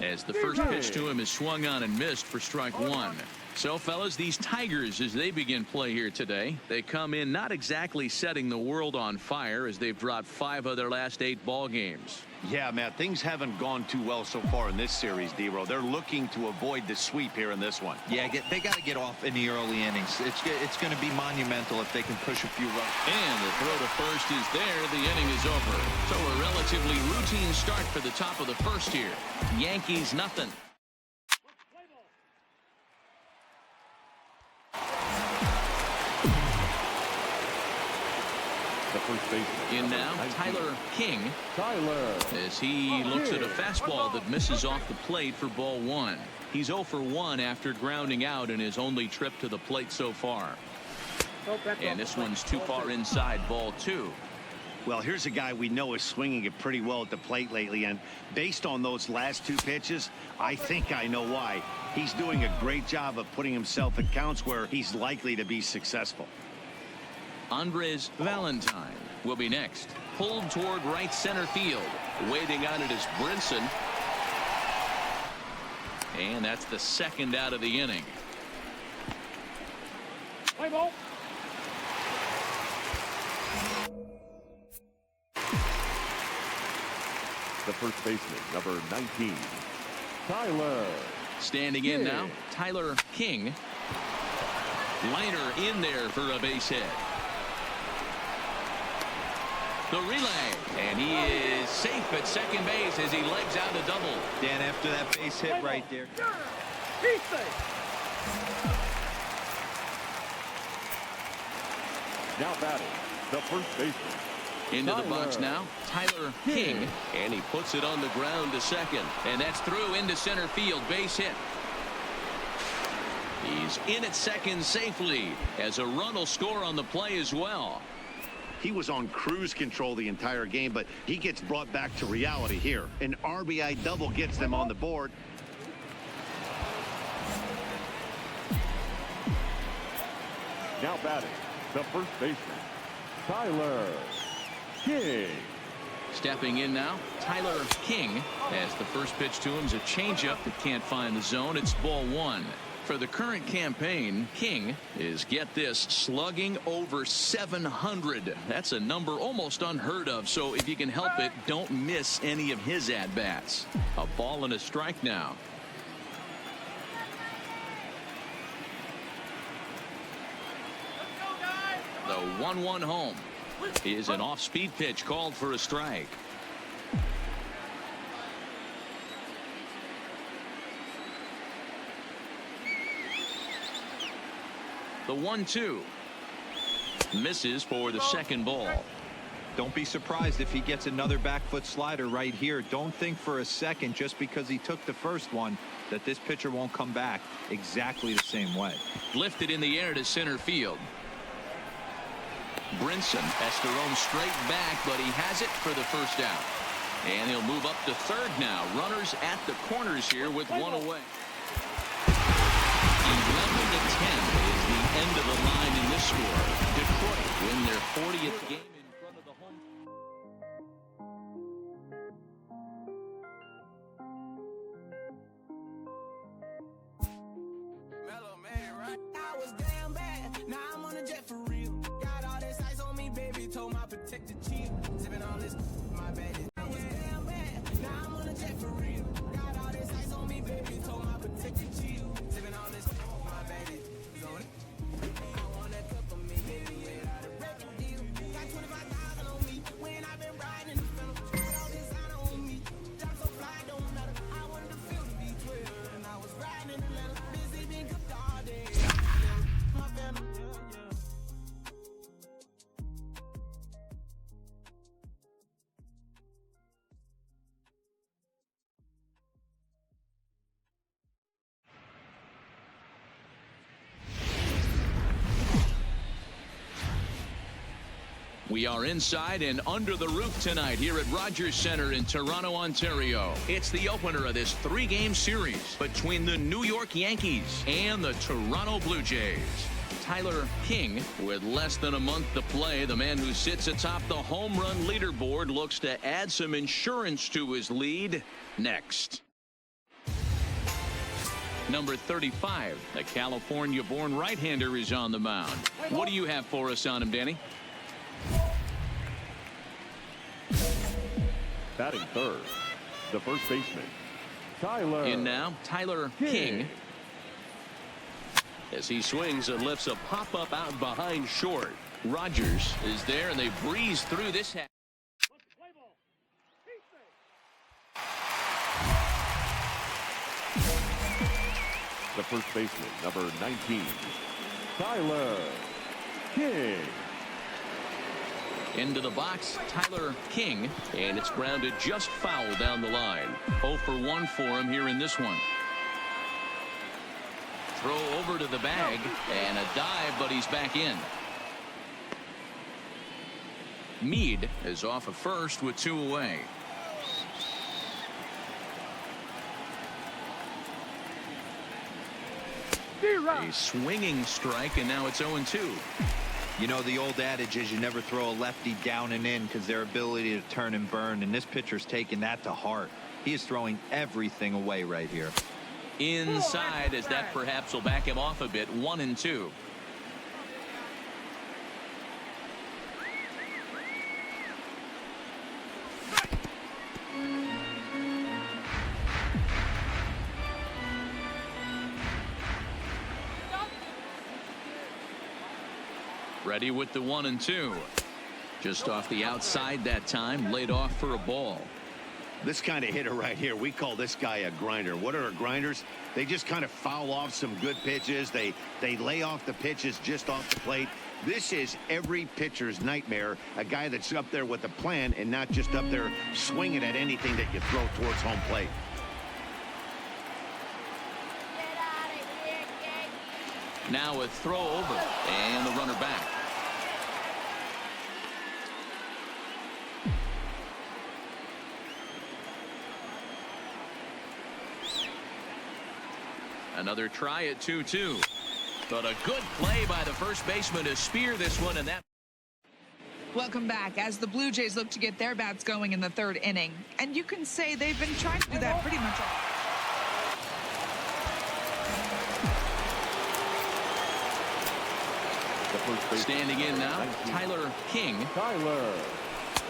as the first pitch to him is swung on and missed for strike 1. So, fellas, these Tigers, as they begin play here today, they come in not exactly setting the world on fire as they've dropped 5 of their last 8 ball games. Yeah, Matt, things haven't gone too well so far in this series, D-Row. They're looking to avoid the sweep here in this one. Yeah, they got to get off in the early innings. It's going to be monumental if they can push a few runs. And the throw to first is there. The inning is over. So a relatively routine start for the top of the first here. Yankees nothing. The first baseman. In now, Tyler King, as he looks at a fastball that misses off the plate for ball 1. He's 0 for 1 after grounding out in his only trip to the plate so far. And this one's too far inside, ball 2. Well, here's a guy we know is swinging it pretty well at the plate lately, and based on those last two pitches, I think I know why. He's doing a great job of putting himself at counts where he's likely to be successful. Andres Valentine will be next. Pulled toward right center field. Waiting on it is Brinson. And that's the second out of the inning. Play ball. The first baseman, number 19, Tyler. Standing in now, Tyler King. Liner in there for a base hit. The relay, and he is safe at second base as he legs out a double. Dan, after that base hit right there. He's safe. Now batting, the first baseman. Into the box now, Tyler King, and he puts it on the ground to second, and that's through into center field, base hit. He's in at second safely as a run will score on the play as well. He was on cruise control the entire game, but he gets brought back to reality here. An RBI double gets them on the board. Now batting, the first baseman, Tyler King. Stepping in now, Tyler King, as the first pitch to him is a changeup that can't find the zone. It's ball one. For the current campaign, King is, get this, slugging over 700. That's a number almost unheard of, so if you can help it, don't miss any of his at-bats. A ball and a strike now. The 1-1 home is an off-speed pitch called for a strike. The 1-2 misses for the second ball. Don't be surprised if he gets another back foot slider right here. Don't think for a second, just because he took the first one, that this pitcher won't come back exactly the same way. Lifted in the air to center field. Brinson has to roam straight back, but he has it for the first out. And he'll move up to third now. Runners at the corners here with one away. 11-10 is the end of the line in this score. Detroit win their 40th game in front of the home. Mellow made it right. I was damn bad. Now I'm on a jet for real. Got all this ice on me, baby. Told my protector cheap. Sipping on this, my baby. I was damn bad. Now I'm on a jet for real. Got all this ice on me, baby. Told my protector cheap. Sipping on this, my baby. I want that cup of me, baby. Yeah, the record deal. Got 25,000 on me. When I've been riding in the film, got all this honor on me. Drop so fly, don't matter. I wanted to feel the B12, and I was riding in the letter. Busy being cooked all day. My family, yeah. We are inside and under the roof tonight here at Rogers Centre in Toronto, Ontario. It's the opener of this three-game series between the New York Yankees and the Toronto Blue Jays. Tyler King, with less than a month to play, the man who sits atop the home run leaderboard, looks to add some insurance to his lead next. Number 35, the California-born right-hander, is on the mound. What do you have for us on him, Danny? Batting third, the first baseman, Tyler. In now, Tyler King. As he swings and lifts a pop-up out behind short. Rogers is there, and they breeze through this half. Play ball. He's safe. The first baseman, number 19, Tyler King. Into the box, Tyler King, and it's grounded just foul down the line. 0 for 1 for him here in this one. Throw over to the bag, and a dive, but he's back in. Mead is off of first with 2 away. A swinging strike, and now it's 0-2. You know, the old adage is you never throw a lefty down and in because their ability to turn and burn, and this pitcher's taking that to heart. He is throwing everything away right here. Inside, as that perhaps will back him off a bit. 1-2. Ready with the 1-2. Just off the outside that time, laid off for a ball. This kind of hitter right here, we call this guy a grinder. What are grinders? They just kind of foul off some good pitches. They lay off the pitches just off the plate. This is every pitcher's nightmare, a guy that's up there with a plan and not just up there swinging at anything that you throw towards home plate. Get out of here, Yankee. Now a throw over, and the runner back. Another try at 2-2. But a good play by the first baseman to spear this one, and that. Welcome back as the Blue Jays look to get their bats going in the 3rd inning. And you can say they've been trying to do that pretty much all. Standing in now, Tyler King.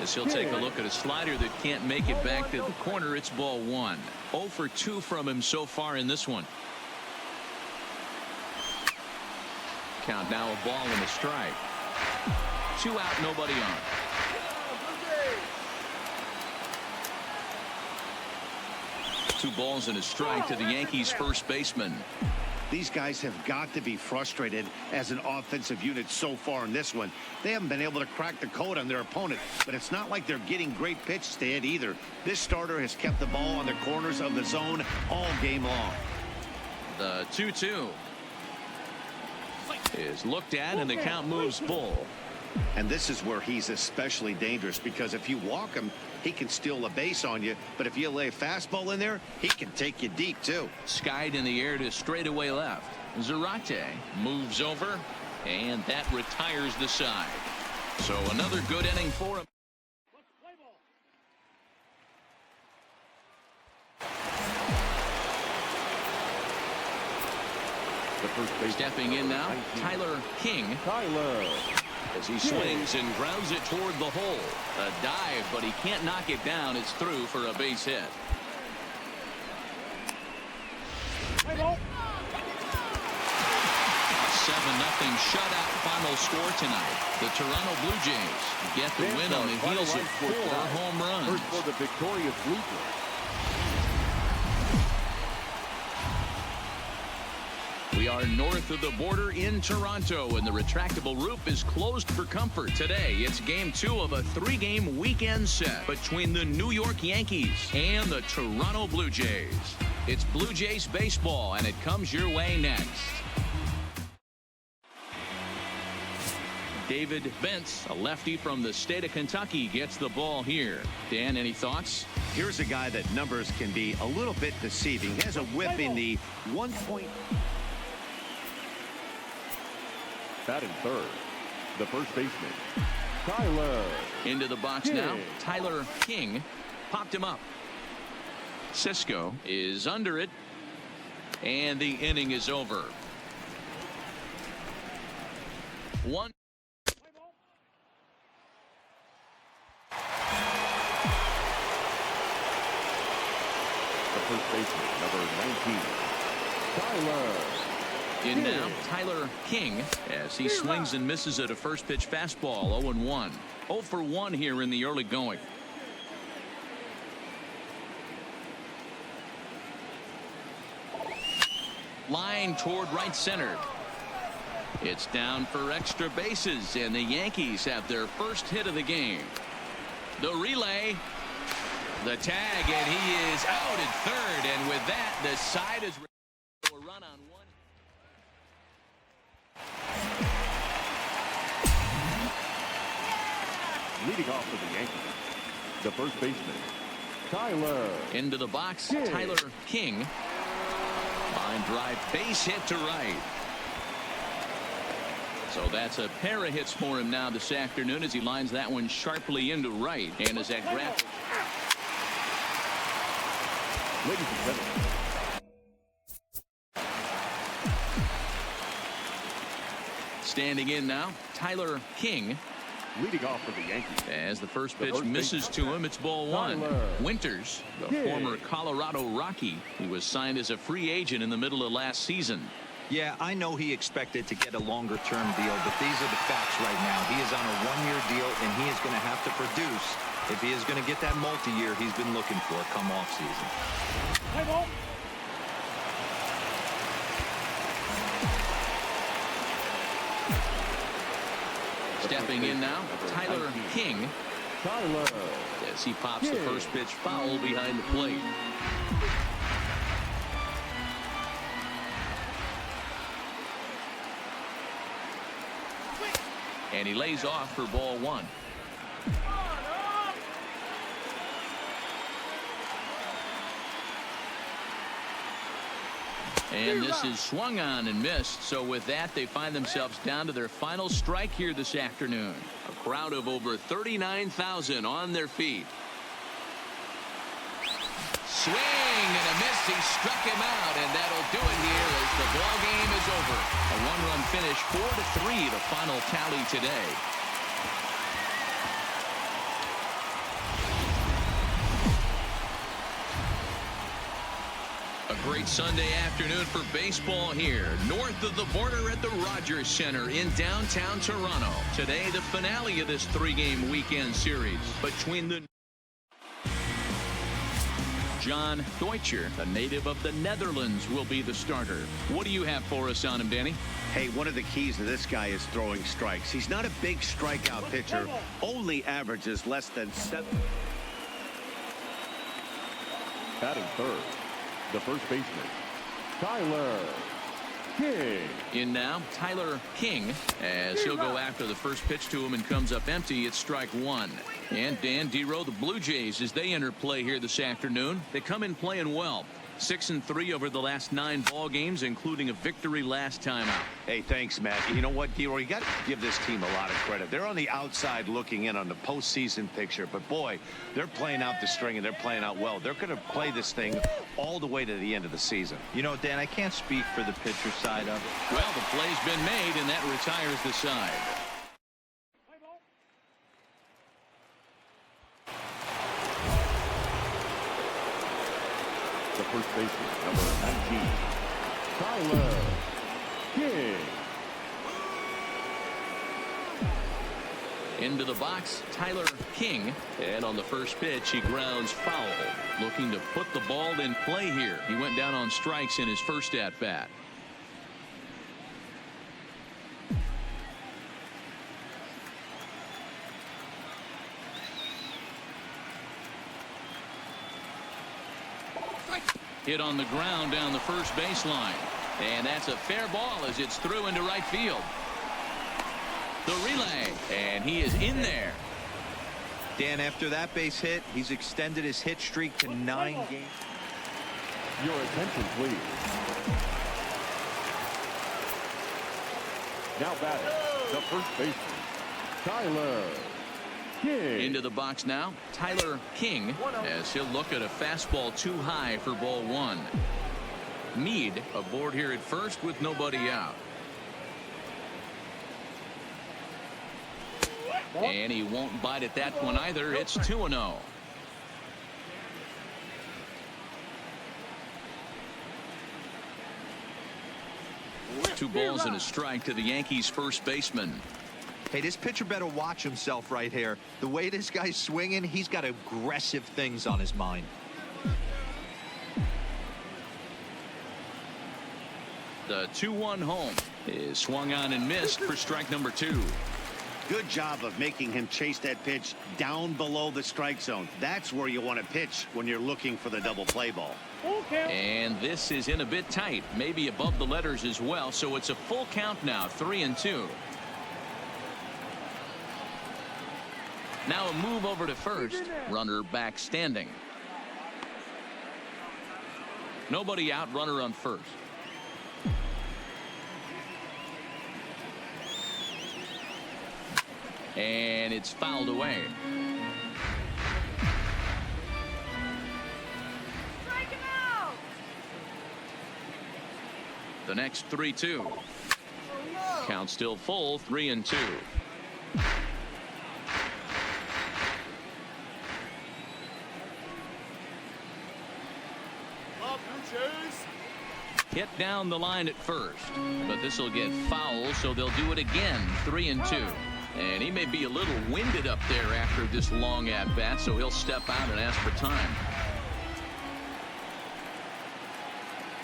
As he'll take a look at a slider that can't make it back to the corner. It's ball 1. 0 for 2 from him so far in this one. Count now, a ball and a strike. 2 out, nobody on. Two balls and a strike to the Yankees first baseman. These guys have got to be frustrated as an offensive unit so far in this one. They haven't been able to crack the code on their opponent, but it's not like they're getting great pitches to hit either. This starter has kept the ball on the corners of the zone all game long. The 2-2 is looked at, and the count moves full. And this is where he's especially dangerous, because if you walk him, he can steal a base on you. But if you lay a fastball in there, he can take you deep, too. Skied in the air to straightaway left. Zarate moves over, and that retires the side. So another good inning for him. Stepping in now, Tyler King. As he swings and grounds it toward the hole. A dive, but he can't knock it down. It's through for a base hit. A 7-0 shutout final score tonight. The Toronto Blue Jays get the win on the heels of 4 home runs. For the victorious Blue Jays. We are north of the border in Toronto, and the retractable roof is closed for comfort today. It's game 2 of a 3-game weekend set between the New York Yankees and the Toronto Blue Jays. It's Blue Jays baseball, and it comes your way next. David Bentz, a lefty from the state of Kentucky, gets the ball here. Dan, any thoughts? Here's a guy that numbers can be a little bit deceiving. He has a whip in the 1 point. Batting third, the first baseman, Tyler. Into the box now, Tyler King popped him up. Cisco is under it, and the inning is over. 1. The first baseman, number 19, Tyler. In now, Tyler King, as he swings and misses at a first pitch fastball. 0-1. 0 for 1 here in the early going. Line toward right center. It's down for extra bases, and the Yankees have their first hit of the game. The relay, the tag, and he is out at third, and with that, the side is ready to a run on one. Leading off for the Yankees, the first baseman, Tyler. Into the box, King. Tyler King. Line drive, base hit to right. So that's a pair of hits for him now this afternoon as he lines that one sharply into right. And as that graphic. Ladies and gentlemen, Standing in now, Tyler King. leading off for the Yankees, As the first The pitch first misses baseman, to him, it's ball one. Tyler Winters, the King. former Colorado Rocky, he was signed as a free agent in the middle of last season. Yeah, I know he expected to get a longer-term deal, but these are the facts right now. He is on a one-year deal, and he is going to have to produce if he is going to get that multi-year he's been looking for come off-season. Play ball. Stepping in now, Tyler King. Tyler. As he pops the King. first pitch foul behind the plate. And he lays off for ball one. And this is swung on and missed. So with that, they find themselves down to their final strike here this afternoon. A crowd of over 39,000 on their feet. Swing and a miss. He struck him out, and that'll do it here as the ball game is over. A one-run finish, 4-3, the final tally today. A great Sunday afternoon for baseball here, north of the border at the Rogers Center in downtown Toronto. Today, the finale of this three-game weekend series between the John Deutscher, a native of the Netherlands, will be the starter. What do you have for us on him, Danny? Hey, one of the keys to this guy is throwing strikes. He's not a big strikeout pitcher, only averages less than 7. Batting third, the first baseman, Tyler King. In now, Tyler King, as he'll go after the first pitch to him and comes up empty. It's strike one. And Dan Dero, the Blue Jays, as they enter play here this afternoon, they come in playing well. 6-3 over the last 9 ball games, including a victory last time out. Hey, thanks, Matt. You know what, Dero? You got to give this team a lot of credit. They're on the outside looking in on the postseason picture, but boy, they're playing out the string and they're playing out well. They're going to play this thing all the way to the end of the season. You know, Dan, I can't speak for the pitcher side of it. Well, the play's been made, and that retires the side. The first baseman, number 19, Tyler King. Into the box, Tyler King. And on the first pitch, he grounds foul. Looking to put the ball in play here. He went down on strikes in his first at-bat. Hit on the ground down the first baseline. And that's a fair ball as it's through into right field. The relay, and he is in there. Dan, after that base hit, he's extended his hit streak to 9 games. Your attention, please. Now batting, the first baseman, Tyler King. Into the box now, Tyler King, as he'll look at a fastball too high for ball one. Mead aboard here at first with nobody out. And he won't bite at that one either. It's 2-0. Two balls and a strike to the Yankees first baseman. Hey, this pitcher better watch himself right here. The way this guy's swinging, he's got aggressive things on his mind. The 2-1 home is swung on and missed for strike number 2. Good job of making him chase that pitch down below the strike zone. That's where you want to pitch when you're looking for the double play ball. And this is in a bit tight, maybe above the letters as well. So it's a full count now, 3-2. Now a move over to first. Runner back standing. Nobody out, runner on first. And it's fouled away. Strike him out! The next 3-2. Count still full, 3-2. Hit down the line at first, but this will get foul, so they'll do it again. 3-2. And he may be a little winded up there after this long at bat, so he'll step out and ask for time.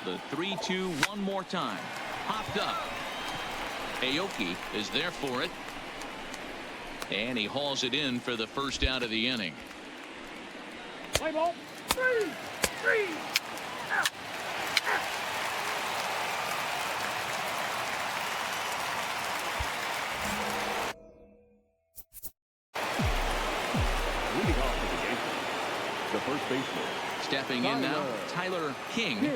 The 3-2 one more time. Popped up. Aoki is there for it. And he hauls it in for the first out of the inning. Play ball. Three. Out. Leading off for the game, the first baseman. Stepping in now, Tyler King.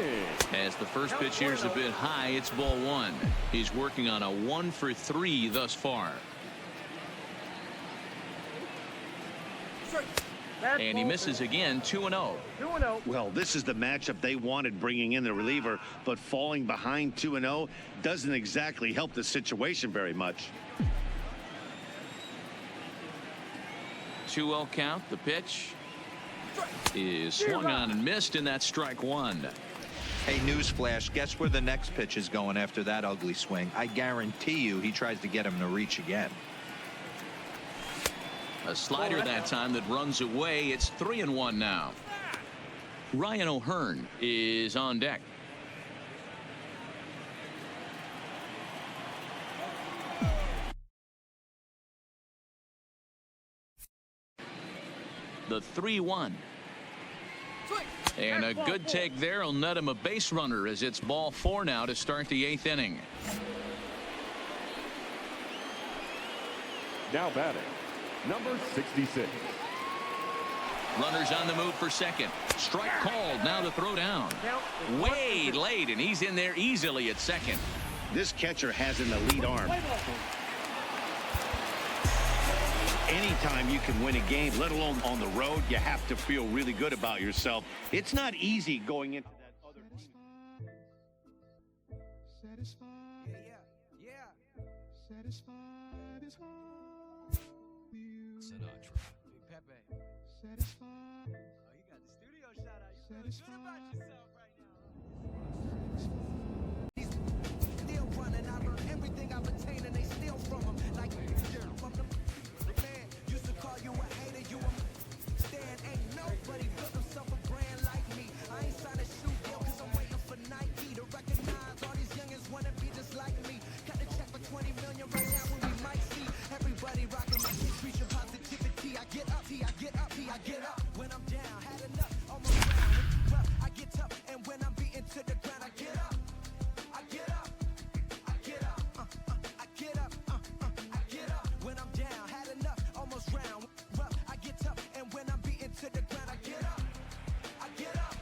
As the first pitch here's a bit high, it's ball one. He's working on a 1-for-3 thus far. And he misses again, 2-0. Well, this is the matchup they wanted, bringing in the reliever, but falling behind 2-0 doesn't exactly help the situation very much. 2-0 count. The pitch is swung on and missed, and that's strike one. Hey, newsflash, guess where the next pitch is going after that ugly swing? I guarantee you he tries to get him to reach again. A slider that time that runs away. It's 3-1 now. Ryan O'Hearn is on deck. The 3-1. And a good take there will net him a base runner as it's ball four now to start the eighth inning. Now batting, number 66. Runners on the move for second. Strike called. Now the throw down. Way late, and he's in there easily at second. This catcher has an elite arm. Anytime you can win a game, let alone on the road, you have to feel really good about yourself. It's not easy going into that other team. Satisfied is all you. Sinatra. Big Pepe. Satisfied. Oh, you got the studio shot out. You feel good about yourself right now. Still running. I learned everything I've attained, and they steal from them. Like from the man used to call you a hater. You a stand. Ain't nobody built himself a brand like me. I ain't signed a shoe deal because I'm waiting for Nike to recognize all these youngins wanna be just like me. Got the check for 20 million right now when we might see everybody rocking my kids preaching positivity. I get up, I get up, I get up when I'm down. Had enough, almost down. I get tough, and when I'm beaten to the ground, I get up. I get up. I get up. I get up. I get up when I'm down. Had enough, almost round. I get tough, and when I'm beaten to the ground, I get up. I get up.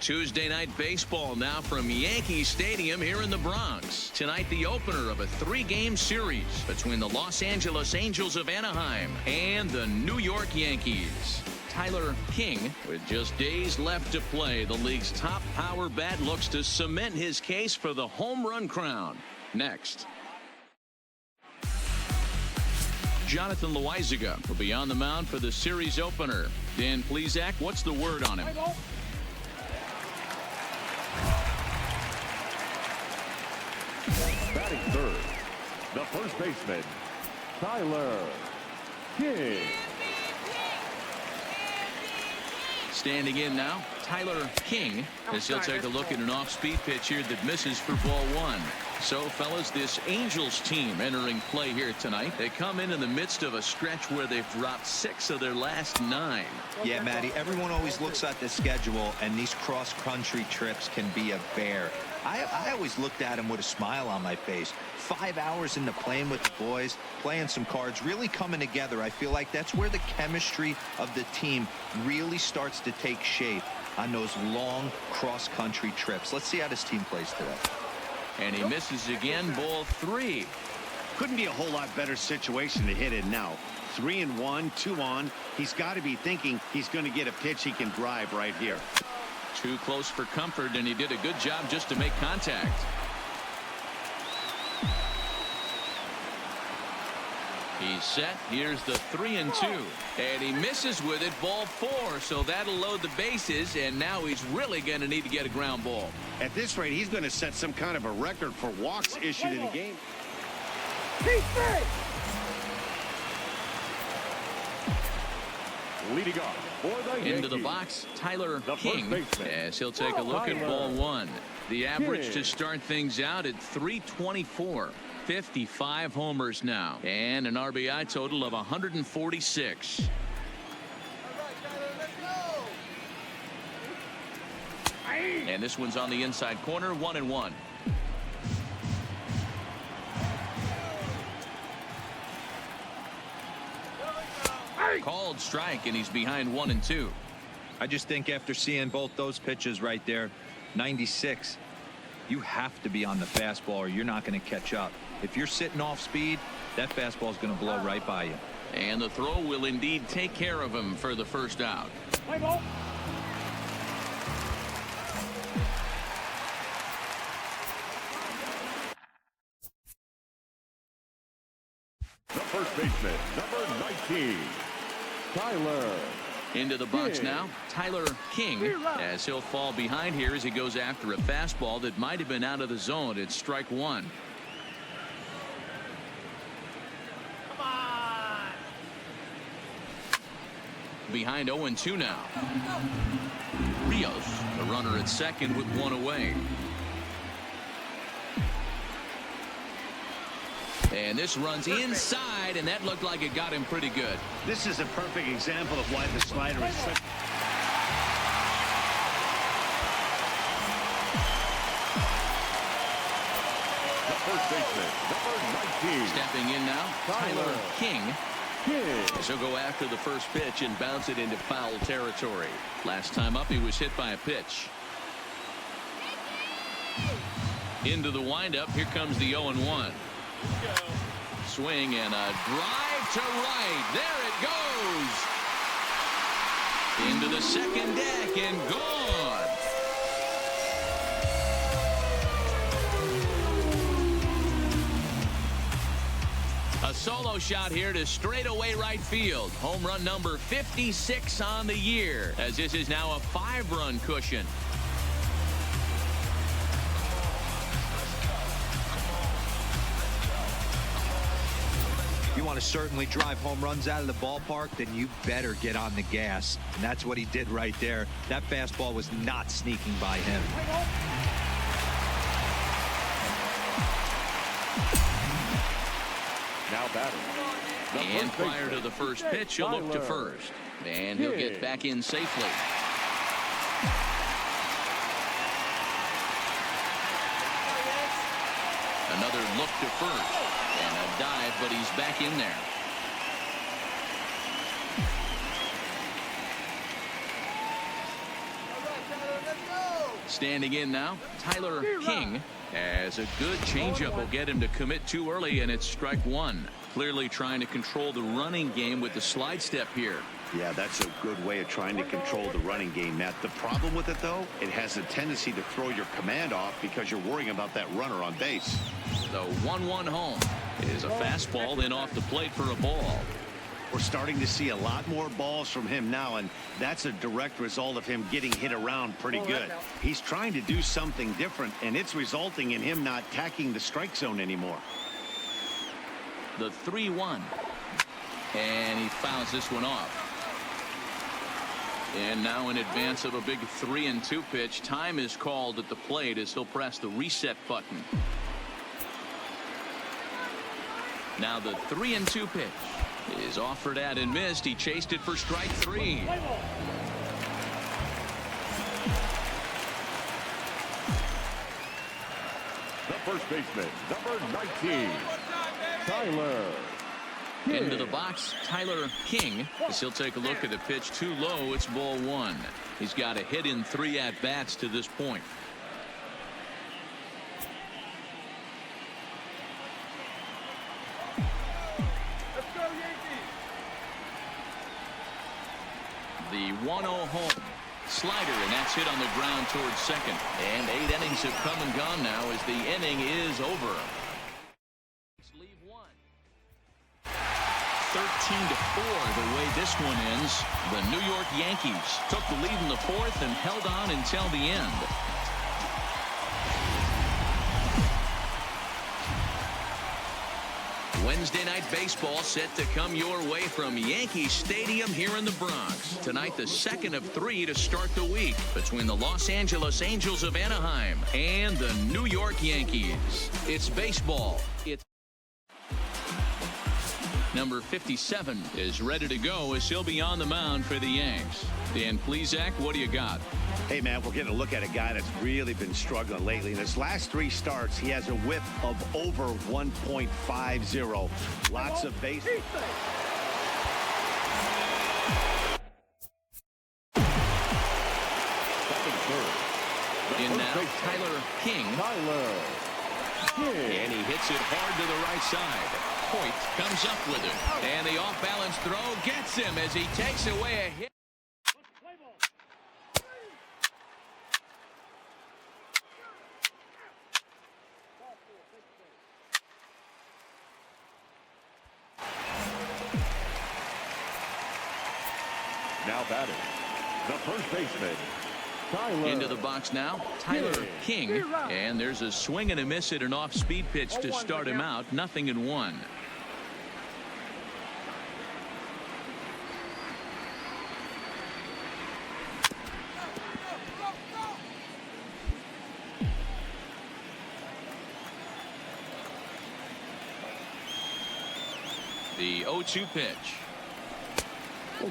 Tuesday night baseball now from Yankee Stadium here in the Bronx. Tonight, the opener of a three-game series between the Los Angeles Angels of Anaheim and the New York Yankees. Tyler King, with just days left to play, the league's top power bat looks to cement his case for the home run crown. Next. Jonathan Loizaga will be on the mound for the series opener. Dan Plesac, what's the word on him? Batting third, the first baseman, Tyler King. Standing in now, Tyler King, as he'll take a look at an off-speed pitch here that misses for ball one. So, fellas, this Angels team entering play here tonight. They come in the midst of a stretch where they've dropped 6 of their last 9. Yeah, Matty, everyone always looks at the schedule, and these cross-country trips can be a bear. I always looked at him with a smile on my face. 5 hours into playing with the boys, playing some cards, really coming together. I feel like that's where the chemistry of the team really starts to take shape on those long cross-country trips. Let's see how this team plays today. And he misses again, ball 3. Couldn't be a whole lot better situation to hit in now. 3-1, 2 on. He's got to be thinking he's going to get a pitch he can drive right here. Too close for comfort, and he did a good job just to make contact. He's set. Here's the 3-2. And he misses with it, ball 4. So that'll load the bases, and now he's really going to need to get a ground ball. At this rate, he's going to set some kind of a record for walks issued in a game. Leading off for the Into the Yankees, box, Tyler the King, first baseman, as he'll take a look at ball 1. The average to King. start things out at 324. 55 homers now, and an RBI total of 146. And this one's on the inside corner, 1-1. Called strike, and he's behind 1-2. I just think after seeing both those pitches right there, 96, you have to be on the fastball or you're not going to catch up. If you're sitting off speed, that fastball is going to blow right by you. And the throw will indeed take care of him for the first out. the first baseman, number 19, Tyler. Into the box now, Tyler King, as he'll fall behind here as he goes after a fastball that might have been out of the zone. It's strike 1. Behind 0-2 now. Rios, the runner at second with 1 away. And this runs inside, and that looked like it got him pretty good. This is a perfect example of why the slider is such... The first baseman, number 19. Stepping in now, Tyler King. King. So go after the first pitch and bounce it into foul territory. Last time up, he was hit by a pitch. Into the windup. Here comes the 0-1. Swing and a drive to right. There it goes. Into the second deck and gone. A solo shot here to straightaway right field. Home run number 56 on the year, as this is now a 5-run cushion. You want to certainly drive home runs out of the ballpark, then you better get on the gas. And that's what he did right there. That fastball was not sneaking by him. Now batting. And prior to the first pitch, he'll look to first. And he'll get back in safely. Another look to first. And a dive, but he's back in there. Standing in now, Tyler King, as a good changeup will get him to commit too early, and it's strike 1. Clearly trying to control the running game with the slide step here. Yeah, that's a good way of trying to control the running game, Matt. The problem with it, though, it has a tendency to throw your command off because you're worrying about that runner on base. The 1-1 home is a fastball, then off the plate for a ball. We're starting to see a lot more balls from him now, and that's a direct result of him getting hit around pretty good. He's trying to do something different, and it's resulting in him not tacking the strike zone anymore. The 3-1. And he fouls this one off. And now in advance of a big 3-2 pitch, time is called at the plate as he'll press the reset button. Now the 3-2 pitch is offered at and missed. He chased it for strike 3. first baseman, number 19, Tyler. Into the box, Tyler King, as he'll take a look at the pitch too low. It's ball one. He's got a hit in 3 at-bats to this point. Let's go, Yankees. The 1-0 home slider, and that's hit on the ground towards second. And 8 innings have come and gone now as the inning is over. Leave one. 13-4 the way this one ends. The New York Yankees took the lead in the 4th and held on until the end. Wednesday night baseball set to come your way from Yankee Stadium here in the Bronx. Tonight, the second of 3 to start the week between the Los Angeles Angels of Anaheim and the New York Yankees. It's baseball. It's number 57 is ready to go as he'll be on the mound for the Yanks. Dan Plesac, what do you got? Hey, man, we're getting a look at a guy that's really been struggling lately. In his last 3 starts, he has a whip of over 1.50. Lots of base. In now, Tyler King. And he hits it hard to the right side. Hoyt comes up with it. And the off-balance throw gets him as he takes away a hit. Now batting, the first baseman, Tyler. Into the box now, Tyler King. And there's a swing and a miss at an off-speed pitch to start him out. 0-1. The 0-2 pitch.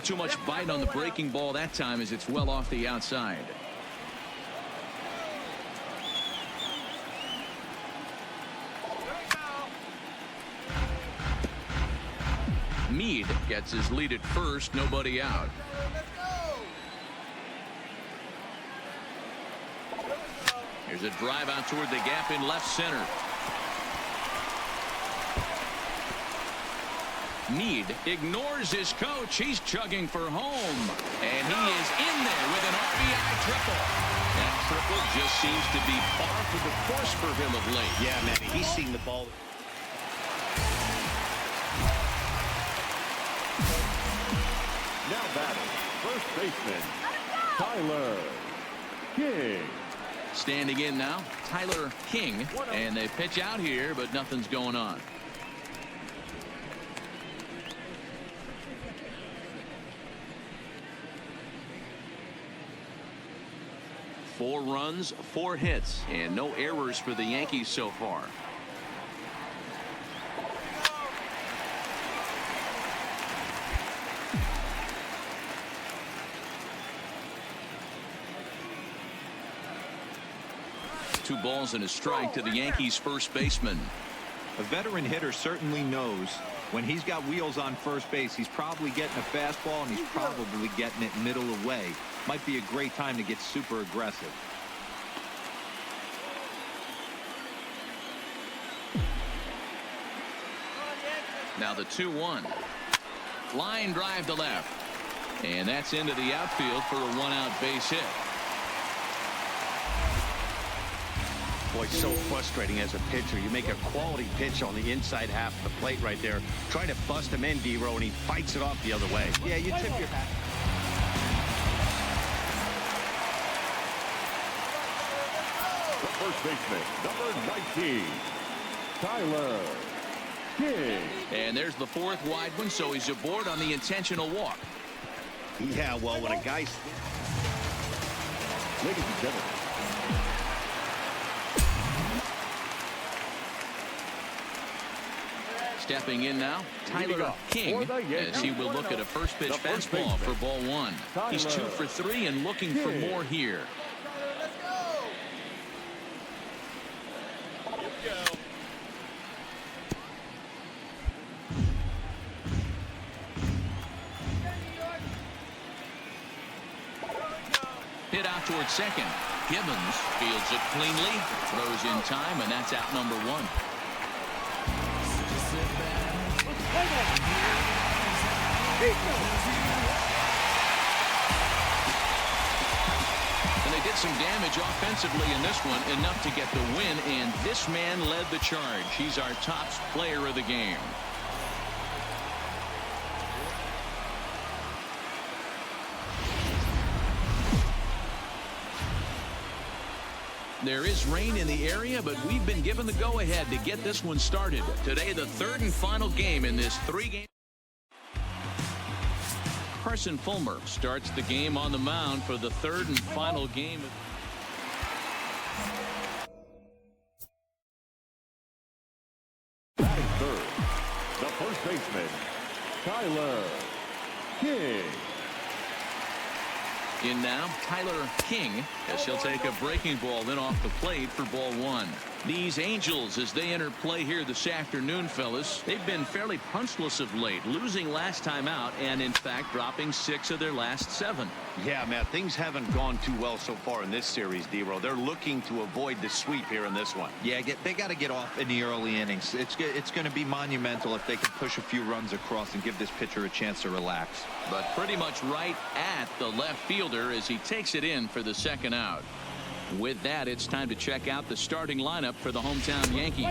Too much bite on the breaking ball that time as it's well off the outside. Meade gets his lead at first, nobody out. Here's a drive out toward the gap in left center. Meade ignores his coach. He's chugging for home. And he is in there with an RBI triple. That triple just seems to be par for the course for him of late. Yeah, man, he's seen the ball. Now batting, first baseman, Tyler King. Standing in now, Tyler King. And they pitch out here, but nothing's going on. Four runs, 4 hits, and no errors for the Yankees so far. Two balls and a strike to the Yankees' first baseman. A veteran hitter certainly knows when he's got wheels on first base, he's probably getting a fastball and he's probably getting it middle away. Might be a great time to get super aggressive. Now the 2-1. Line drive to left. And that's into the outfield for a 1-out base hit. Boy, it's so frustrating as a pitcher. You make a quality pitch on the inside half of the plate right there. Try to bust him in, D-Row, and he fights it off the other way. Yeah, you tip your hat. The first baseman, number 19, Tyler King. And there's the 4th wide one, so he's aboard on the intentional walk. Yeah, well, when a guy's... Ladies and gentlemen, stepping in now, Tyler King, as he will look at a first pitch fastball for ball 1. He's 2 for 3 and looking for more here. Hit out towards second. Gibbons fields it cleanly, throws in time, and that's out number one. And they did some damage offensively in this one, enough to get the win, and this man led the charge. He's our top player of the game. There is rain in the area, but we've been given the go-ahead to get this one started. Today, the third and final game in this three-game. Carson Fulmer starts the game on the mound for the third and final game. Batting third, the first baseman, Tyler King. In now, Tyler King, as he'll take a breaking ball in off the plate for ball one. These Angels, as they enter play here this afternoon, fellas, they've been fairly punchless of late, losing last time out and, in fact, dropping 6 of their last 7. Yeah, Matt, things haven't gone too well so far in this series, D-Row. They're looking to avoid the sweep here in this one. Yeah, they got to get off in the early innings. It's going to be monumental if they can push a few runs across and give this pitcher a chance to relax. But pretty much right at the left fielder as he takes it in for the second out. With that, it's time to check out the starting lineup for the hometown Yankees.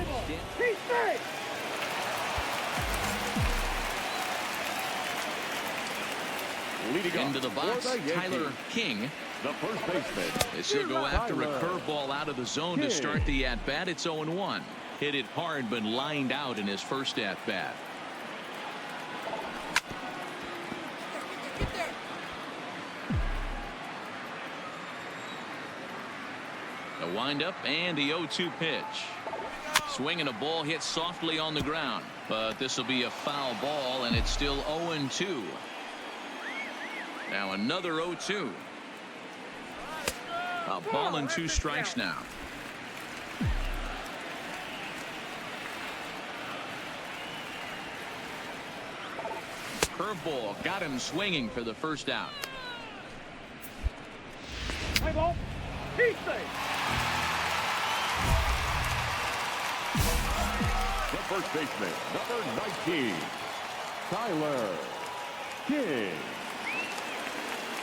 Into the box, Tyler King. The first baseman. This will go after a curveball out of the zone to start the at-bat. It's 0-1. Hit it hard, but lined out in his first at-bat. A windup and the 0-2 pitch. Swinging a ball hit softly on the ground, but this will be a foul ball, and it's still 0-2. Now another 0-2. A ball and 2 strikes now. Curveball got him swinging for the first out. Play ball. He's safe. The first baseman, number 19, Tyler King.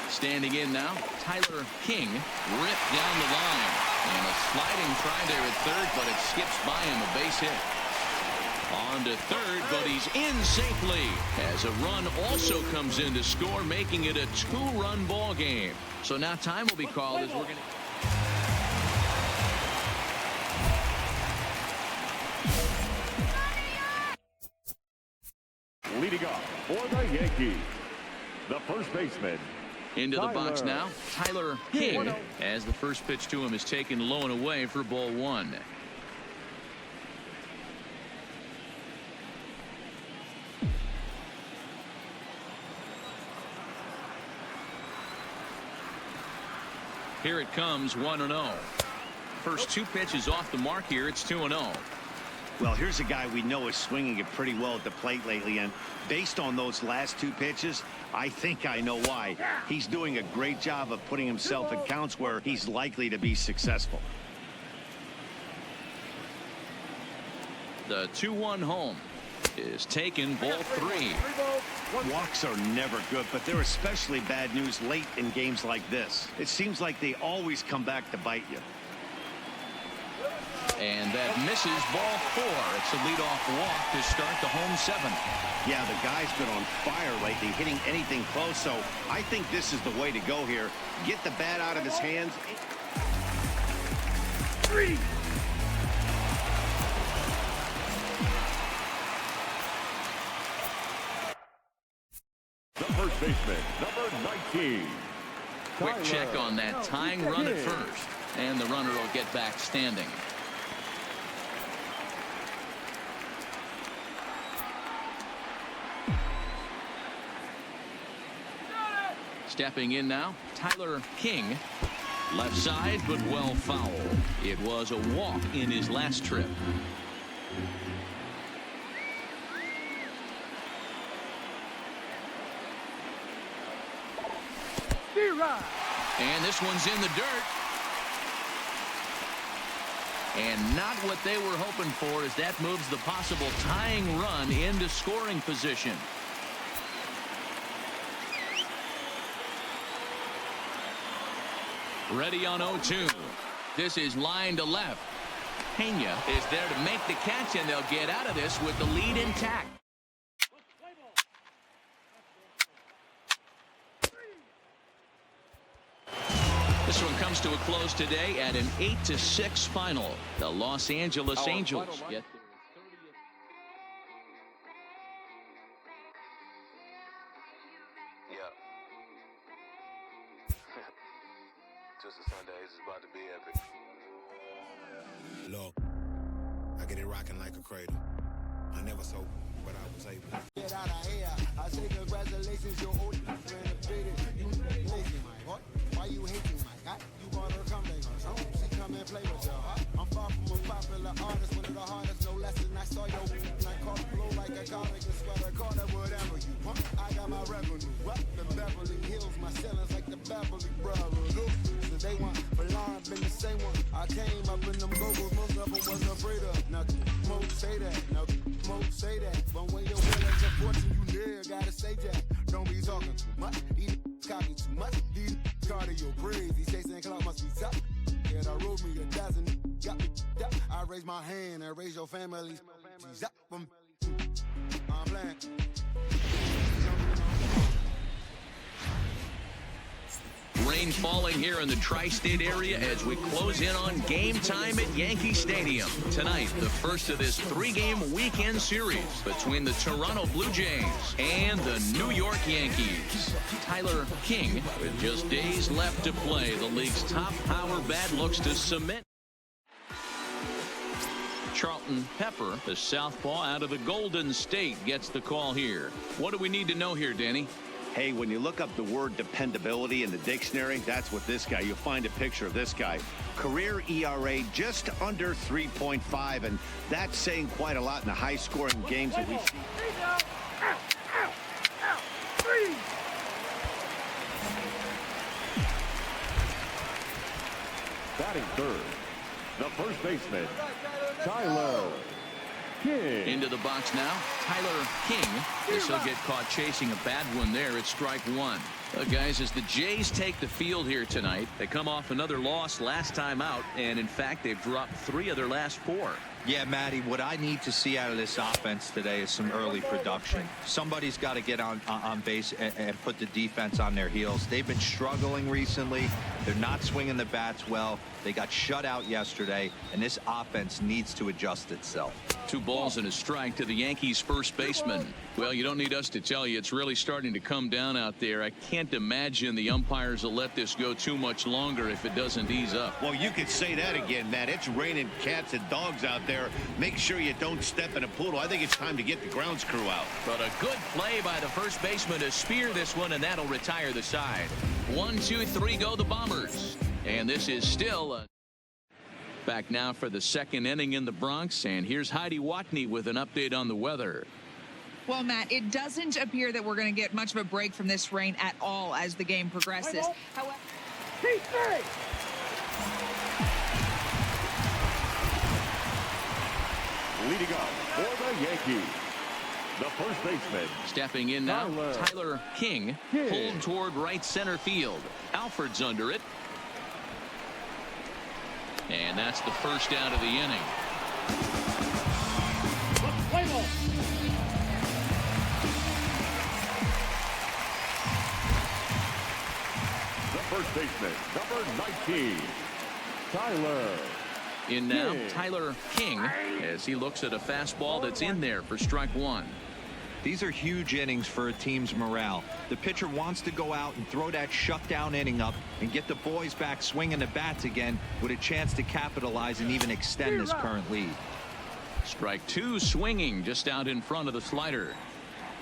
Standing in now, Tyler King ripped down the line. And a sliding try there at third, but it skips by him, a base hit. On to third, but he's in safely as a run also comes in to score, making it a 2-run ball game. So now time will be called as we're going to... Leading off for the Yankees, the first baseman. Into the box now, Tyler King, as the first pitch to him is taken low and away for ball 1. Here it comes, 1-0. First 2 pitches off the mark here. It's 2-0. Well, here's a guy we know is swinging it pretty well at the plate lately, and based on those last 2 pitches, I think I know why. He's doing a great job of putting himself in counts where he's likely to be successful. The 2-1 home is taken, ball 3. Walks are never good, but they're especially bad news late in games like this. It seems like they always come back to bite you. And that misses, ball 4. It's a leadoff walk to start the home 7th. Yeah, the guy's been on fire lately, hitting anything close, so I think this is the way to go here. Get the bat out of his hands. 3. The first baseman, number 19. Quick check on that tying run at first, and the runner will get back standing. Stepping in now, Tyler King. Left side, but well foul. It was a walk in his last trip. And this one's in the dirt. And not what they were hoping for, as that moves the possible tying run into scoring position. Ready on 0-2. This is line to left. Pena is there to make the catch, and they'll get out of this with the lead intact. This one comes to a close today at an 8-6 final. The Los Angeles Angels get their 30th. Yeah. Just a Sunday is about to be epic. Look, I get it rocking like a cradle. I never sold, but I was able to get out of here. I say congratulations, your old friend defeated. You lazy, my boy. Why you hating, my guy? You wanna come back on some? She come and play with your heart. I'm far from a popular artist, one of the hardest, no less than I saw your and I caught the blow like a comic and sweater, call it whatever you want. I got my revenue up the Beverly Hills, my ceilings like the Beverly Brothers. So they want Ballon, been the same one. I came up in them go-go's, most of them wasn't afraid of nothing. Won't say that, no, won't say that. But when you're willing to fortune, you near gotta say that. Don't be talking too much, these copy too much. These cardio crazy, chasing clout must be tough. Yeah, I rode me a dozen, got me up. I raise my hand and raise your family. She's up from I'm playing. Rain falling here in the tri-state area as we close in on game time at Yankee Stadium. Tonight, the first of this three-game weekend series between the Toronto Blue Jays and the New York Yankees. Tyler King, with just days left to play, the league's top power bat looks to cement. Charlton Pepper, the southpaw out of the Golden State, gets the call here. What do we need to know here, Danny? Hey, when you look up the word dependability in the dictionary, that's what this guy, you'll find a picture of this guy. Career ERA just under 3.5, and that's saying quite a lot in the high-scoring games that we see. Batting third, the first baseman, Tyler King. Into the box now, Tyler King. This will get caught chasing a bad one there at strike one. Guys, as the Jays take the field here tonight, they come off another loss last time out, and in fact, they've dropped 3 of their last 4. Yeah, Matty, what I need to see out of this offense today is some early production. Somebody's got to get on base and put the defense on their heels. They've been struggling recently. They're not swinging the bats well. They got shut out yesterday, and this offense needs to adjust itself. 2 balls and a strike to the Yankees first baseman. Well, you don't need us to tell you it's really starting to come down out there. I can't imagine the umpires will let this go too much longer if it doesn't ease up. Well, you could say that again, Matt. It's raining cats and dogs out there. Make sure you don't step in a poodle. I think it's time to get the grounds crew out. But a good play by the first baseman to spear this one, and that'll retire the side. 1, 2, 3 go the Bombers. And this is still a... Back now for the second inning in the Bronx, and here's Heidi Watney with an update on the weather. Well, Matt, it doesn't appear that we're going to get much of a break from this rain at all as the game progresses. However, Leading off for the Yankees, the first baseman. Stepping in now, Tyler King, pulled toward right center field. Alford's under it. And that's the first out of the inning. The first baseman, number 19, Tyler. In now, Tyler King, as he looks at a fastball that's in there for strike one. These are huge innings for a team's morale. The pitcher wants to go out and throw that shutdown inning up and get the boys back swinging the bats again with a chance to capitalize and even extend this current lead. Strike two, swinging just out in front of the slider.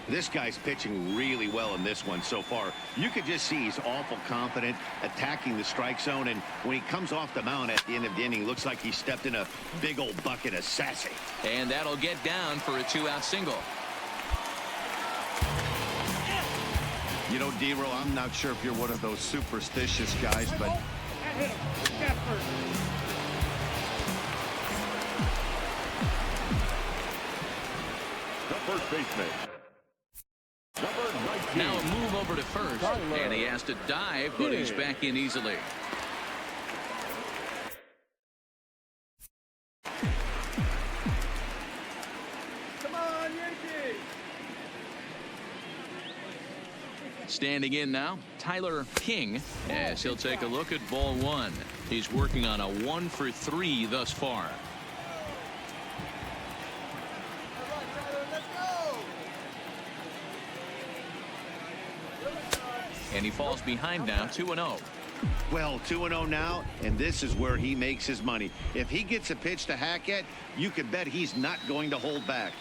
This guy's pitching really well in this one so far. You could just see he's awful confident, attacking the strike zone, and when he comes off the mound at the end of the inning, looks like he stepped in a big old bucket of sassy. And that'll get down for a 2-out single. You know, D-Row, I'm not sure if you're one of those superstitious guys, but... The first baseman. Number 19. Now a move over to first, and he has to dive, but he's back in easily. Come on, Yankee! Standing in now, Tyler King, as he'll take a look at ball one. He's working on a 1-for-3 thus far. And he falls behind now, 2-0. Well, 2-0 now, and this is where he makes his money. If he gets a pitch to hack at, you can bet he's not going to hold back.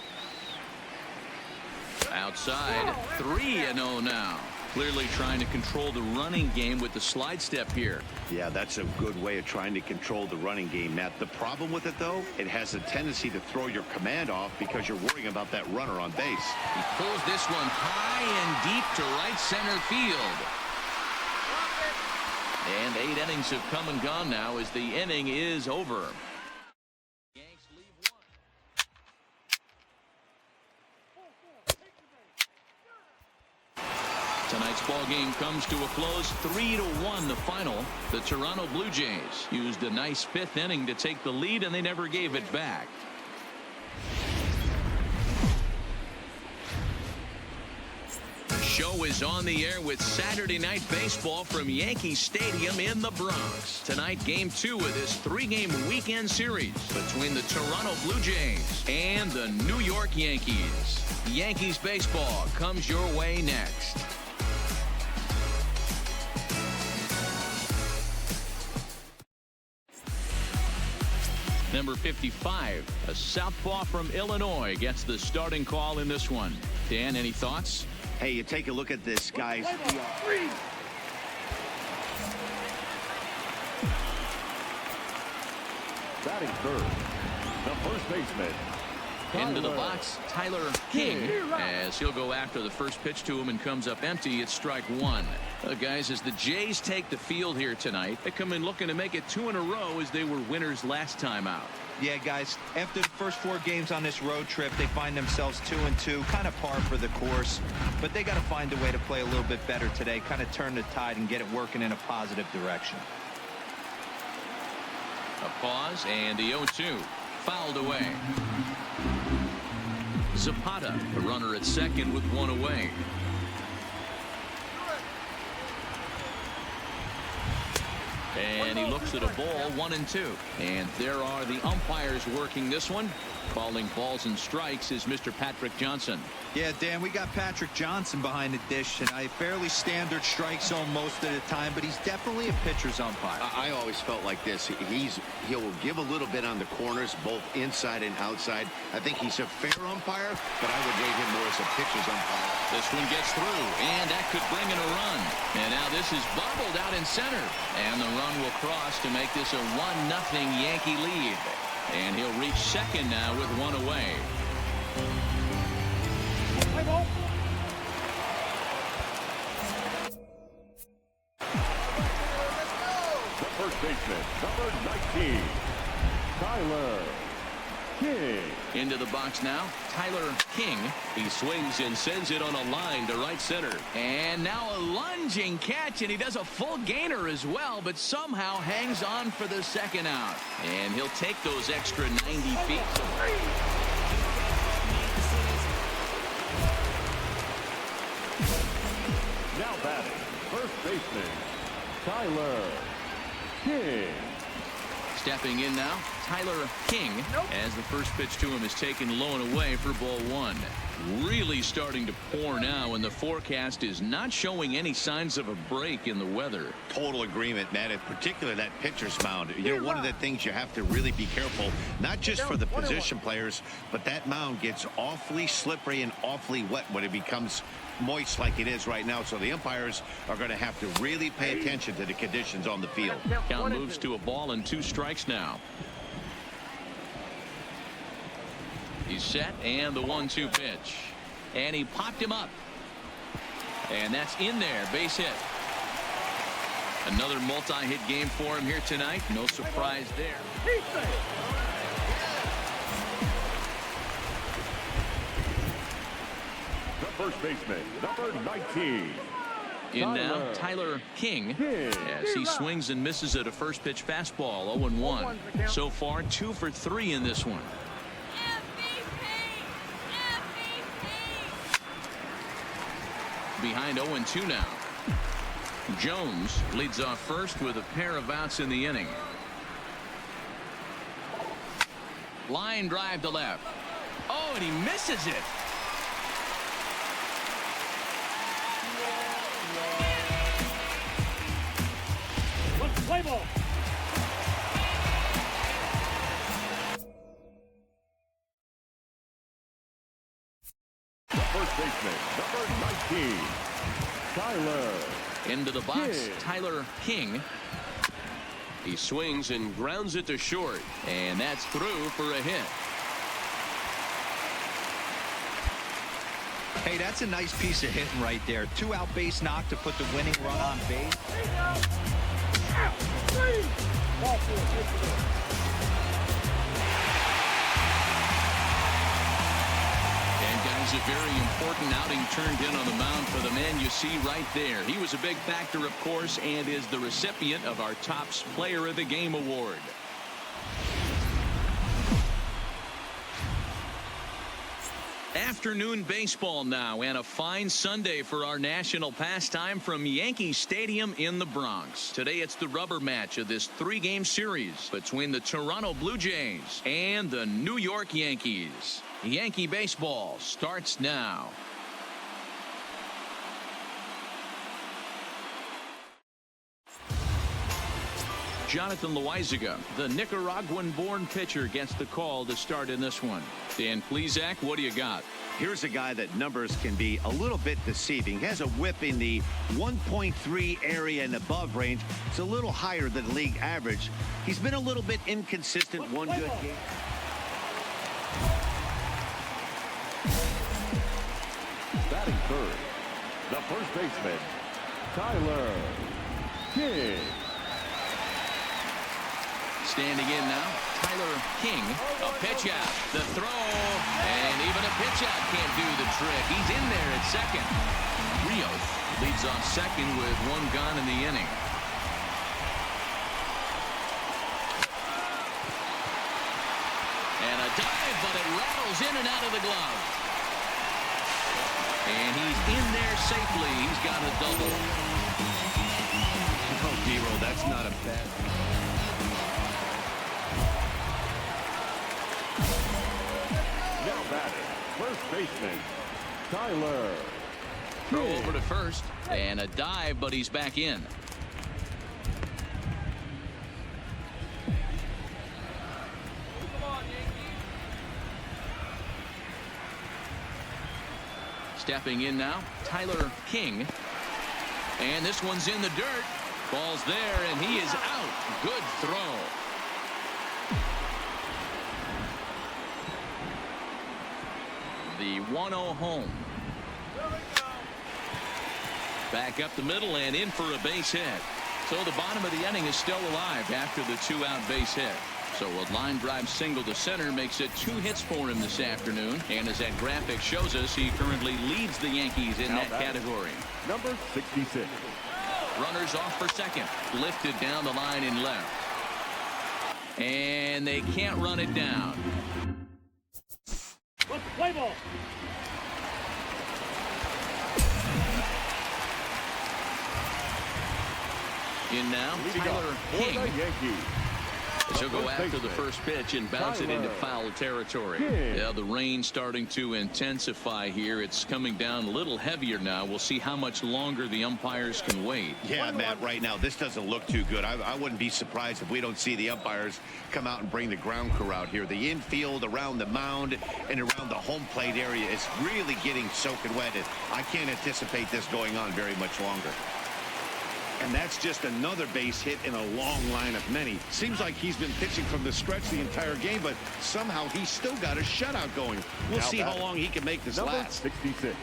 Outside, 3-0 now. Clearly trying to control the running game with the slide step here. Yeah, that's a good way of trying to control the running game, Matt. The problem with it, though, it has a tendency to throw your command off because you're worrying about that runner on base. He pulls this one high and deep to right center field. And 8 innings have come and gone now as the inning is over. Yanks leave one. Tonight's ball game comes to a close, 3-1 the final. The Toronto Blue Jays used a nice 5th inning to take the lead, and they never gave it back. Show is on the air with Saturday Night Baseball from Yankee Stadium in the Bronx. Tonight, Game 2 of this 3-game weekend series between the Toronto Blue Jays and the New York Yankees. Yankees baseball comes your way next. Number 55, a southpaw from Illinois, gets the starting call in this one. Dan, any thoughts? Hey, you take a look at this, guys. Batting third, the first baseman. Into the box, Tyler King, as he'll go after the first pitch to him and comes up empty. It's strike one. Guys, as the Jays take the field here tonight, they come in looking to make it 2 in a row as they were winners last time out. Yeah, guys, after the first 4 games on this road trip, they find themselves 2-2, kind of par for the course. But they got to find a way to play a little bit better today, kind of turn the tide and get it working in a positive direction. A pause, and the 0-2 fouled away. Zapata, the runner at second with 1 away. And he looks at a ball, 1-2. And there are the umpires working this one. Calling balls and strikes is Mr. Patrick Johnson. Yeah, Dan, we got Patrick Johnson behind the dish, and a fairly standard strike zone most of the time, but he's definitely a pitcher's umpire. I always felt like this. He'll give a little bit on the corners, both inside and outside. I think he's a fair umpire, but I would rate him more as a pitcher's umpire. This one gets through, and that could bring in a run. And now this is bobbled out in center. And the run will cross to make this a 1-0 Yankee lead. And he'll reach second now with 1 away. The first baseman, number 19, Tyler King. Into the box now, Tyler King. He swings and sends it on a line to right center. And now a lunging catch, and he does a full gainer as well, but somehow hangs on for the second out. And he'll take those extra 90 feet. Now batting, first baseman, Tyler King. Stepping in now, Tyler King, as the first pitch to him is taken low and away for ball one. Really starting to pour now, and the forecast is not showing any signs of a break in the weather. Total agreement, Matt. In particular, that pitcher's mound. You know, one of the things you have to really be careful, not just for the position players, but that mound gets awfully slippery and awfully wet when it becomes moist like it is right now. So the umpires are going to have to really pay attention to the conditions on the field. Count moves to a ball and 2 strikes now. He's set, and the 1-2 pitch. And he popped him up. And that's in there, base hit. Another multi-hit game for him here tonight. No surprise there. The first baseman, number 19. In now, Tyler King, as he swings and misses at a first pitch fastball, 0-1. So far, 2 for 3 in this one. Behind 0-2 now. Jones leads off first with a pair of outs in the inning. Line drive to left. Oh, and he misses it. Let's play ball. First baseman, number 19, Tyler. Into the box, King. Tyler King. He swings and grounds it to short, and that's through for a hit. Hey, that's a nice piece of hitting right there. 2-out base knock to put the winning run on base. Ball 4, A very important outing turned in on the mound for the man you see right there. He was a big factor, of course, and is the recipient of our Topps Player of the Game award. Afternoon baseball now, and a fine Sunday for our national pastime from Yankee Stadium in the Bronx. Today it's the rubber match of this 3-game series between the Toronto Blue Jays and the New York Yankees. Yankee baseball starts now. Jonathan Loaizaga, the Nicaraguan-born pitcher, gets the call to start in this one. Dan Plesac, what do you got? Here's a guy that numbers can be a little bit deceiving. He has a whip in the 1.3 area and above range. It's a little higher than league average. He's been a little bit inconsistent. One good game. Batting third, the first baseman, Tyler King. Standing in now, Tyler King. A pitch out, the throw, and even a pitch out can't do the trick. He's in there at second. Rios leads off second with 1 gone in the inning. And a dive, but it rattles in and out of the glove. And he's in there safely. He's got a double. Oh, D-Roll, that's not a bad. Now batting, first baseman, Tyler Throw over to first, and a dive, but he's back in. Stepping in now, Tyler King. And this one's in the dirt. Ball's there, and he is out. Good throw. The 1-0 home. Back up the middle and in for a base hit. So the bottom of the inning is still alive after the 2-out base hit. So a line drive single to center makes it 2 hits for him this afternoon. And as that graphic shows us, he currently leads the Yankees in that category. Number 66. Runners off for second. Lifted down the line in left. And they can't run it down. Let's play ball. In now, Leading Tyler off for King. the Yankees, She'll go after the first pitch and bounce it into foul territory. Yeah, the rain starting to intensify here. It's coming down a little heavier now. We'll see how much longer the umpires can wait. Yeah, Matt, right now, this doesn't look too good. I wouldn't be surprised if we don't see the umpires come out and bring the ground crew out here. The infield, around the mound, and around the home plate area is really getting soaking wet. I can't anticipate this going on very much longer. And that's just another base hit in a long line of many. Seems like he's been pitching from the stretch the entire game, but somehow he's still got a shutout going. We'll see how long he can make this last. 66.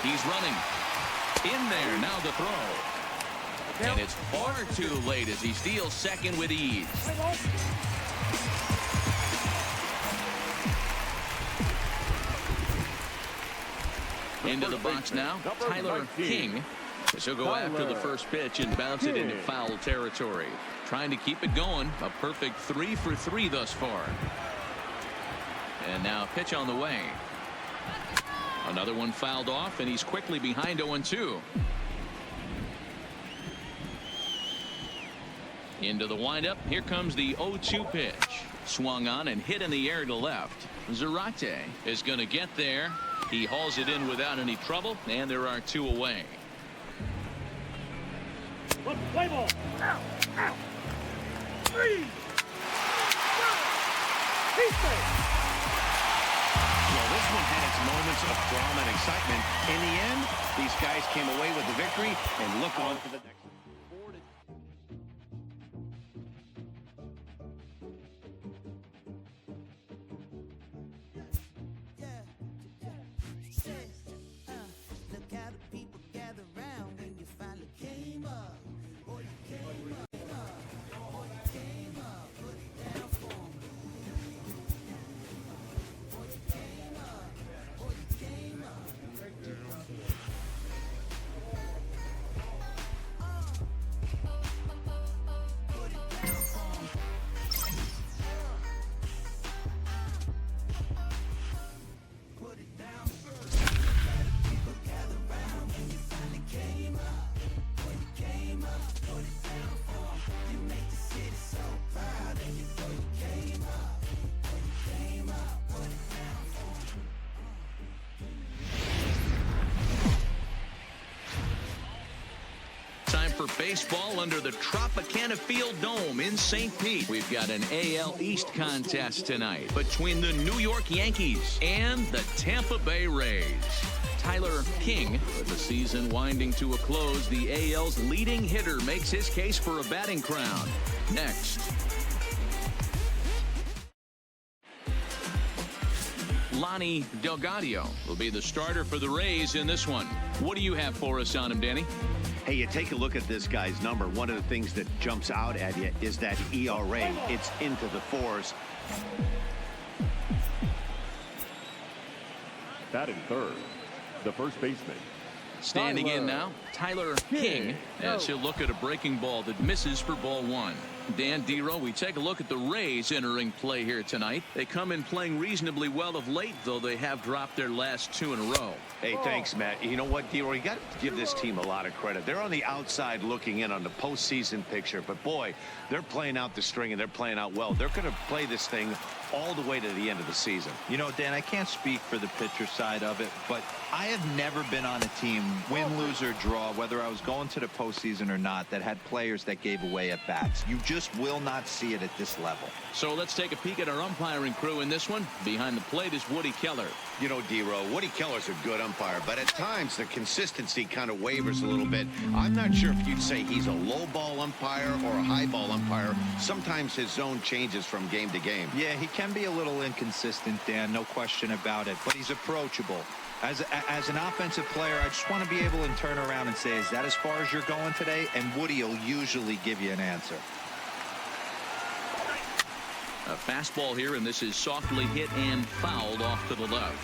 He's running. In there, now the throw. And it's far too late as he steals second with ease. Into the box now, Tyler King. She'll go after the first pitch and bounce it into foul territory. Trying to keep it going. A perfect 3 for 3 thus far. And now a pitch on the way. Another one fouled off, and he's quickly behind 0-2. Into the windup. Here comes the 0-2 pitch. Swung on and hit in the air to left. Zarate is going to get there. He hauls it in without any trouble, and there are 2 away. Let's play ball. Out. 3. He's safe. Well, this one had its moments of drama and excitement. In the end, these guys came away with the victory and look on to the next. For baseball under the Tropicana Field Dome in St. Pete. We've got an AL East contest tonight between the New York Yankees and the Tampa Bay Rays. Tyler King, with the season winding to a close, the AL's leading hitter makes his case for a batting crown. Next. Lonnie Delgado will be the starter for the Rays in this one. What do you have for us on him, Danny? Hey, you take a look at this guy's number. One of the things that jumps out at you is that ERA. It's into the 4s. Batting third, the first baseman. Standing in now, Tyler King, as he'll look at a breaking ball that misses for ball 1. Dan Dero, we take a look at the Rays entering play here tonight. They come in playing reasonably well of late, though they have dropped their last 2 in a row. Hey, thanks, Matt. You know what, Dero? You got to give this team a lot of credit. They're on the outside looking in on the postseason picture, but boy, they're playing out the string and they're playing out well. They're going to play this thing all the way to the end of the season. You know, Dan, I can't speak for the pitcher side of it, but I have never been on a team, win, lose, or draw, whether I was going to the postseason or not, that had players that gave away at bats. You just will not see it at this level. So let's take a peek at our umpiring crew in this one. Behind the plate is Woody Keller. You know, Dero, Woody Keller's a good umpire, but at times the consistency kind of wavers a little bit. I'm not sure if you'd say he's a low ball umpire or a high ball umpire. Sometimes his zone changes from game to game. Yeah, he can be a little inconsistent, Dan, no question about it, but he's approachable. As an offensive player, I just want to be able to turn around and say, is that as far as you're going today? And Woody will usually give you an answer. A fastball here, and this is softly hit and fouled off to the left.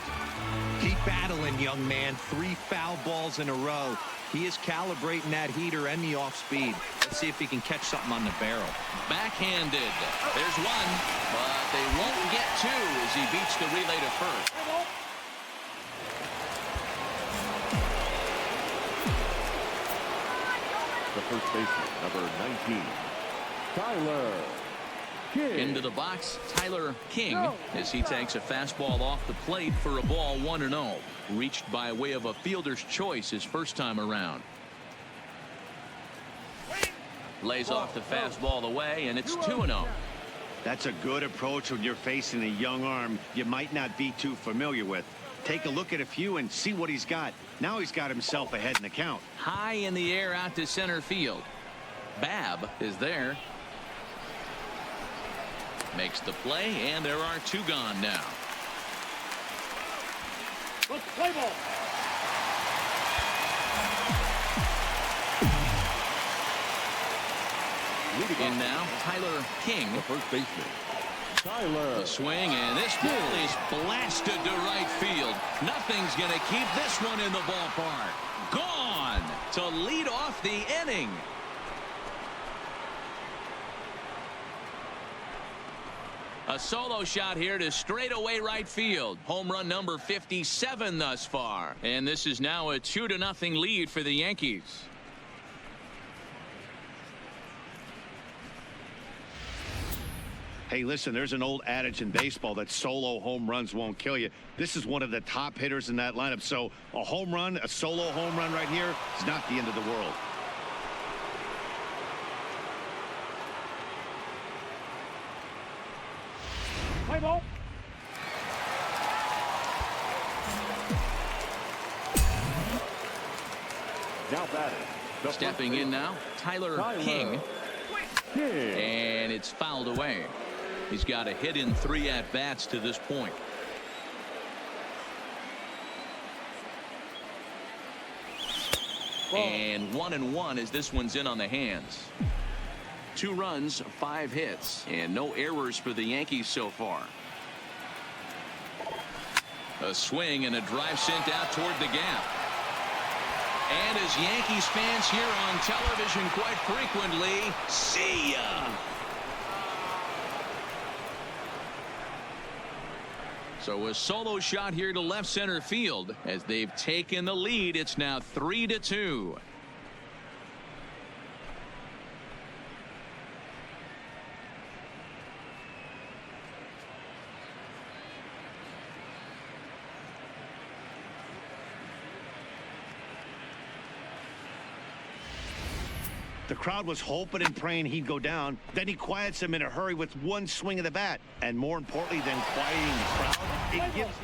Keep battling, young man. 3 foul balls in a row. He is calibrating that heater and the off speed. Let's see if he can catch something on the barrel. Backhanded. There's one, but they won't get 2 as he beats the relay to first. The first baseman, number 19. Tyler King. Into the box, Tyler King, as he takes a fastball off the plate for a ball 1-0. Reached by way of a fielder's choice his first time around. Lays off the fastball away, and it's 2-0. That's a good approach when you're facing a young arm you might not be too familiar with. Take a look at a few and see what he's got. Now he's got himself ahead in the count. High in the air out to center field. Babb is there. Makes the play, and there are 2 gone now. Let's play ball. In now, Tyler King. The first baseman. Tyler. The swing, and this ball is blasted to right field. Nothing's going to keep this one in the ballpark. Gone to lead off the inning. A solo shot here to straightaway right field. Home run number 57 thus far. And this is now a 2-0 lead for the Yankees. Hey, listen, there's an old adage in baseball that solo home runs won't kill you. This is one of the top hitters in that lineup. So a home run, a solo home run right here is not the end of the world. Play ball. Now batting. Stepping in now, Tyler King. And it's fouled away. He's got a hit in 3 at-bats to this point. And 1-1 as this one's in on the hands. 2 runs, 5 hits, and no errors for the Yankees so far. A swing and a drive sent out toward the gap. And as Yankees fans hear on television quite frequently, see ya! So a solo shot here to left center field. As they've taken the lead, it's now 3-2. The crowd was hoping and praying he'd go down. Then he quiets them in a hurry with one swing of the bat. And more importantly than quieting the crowd, it gives...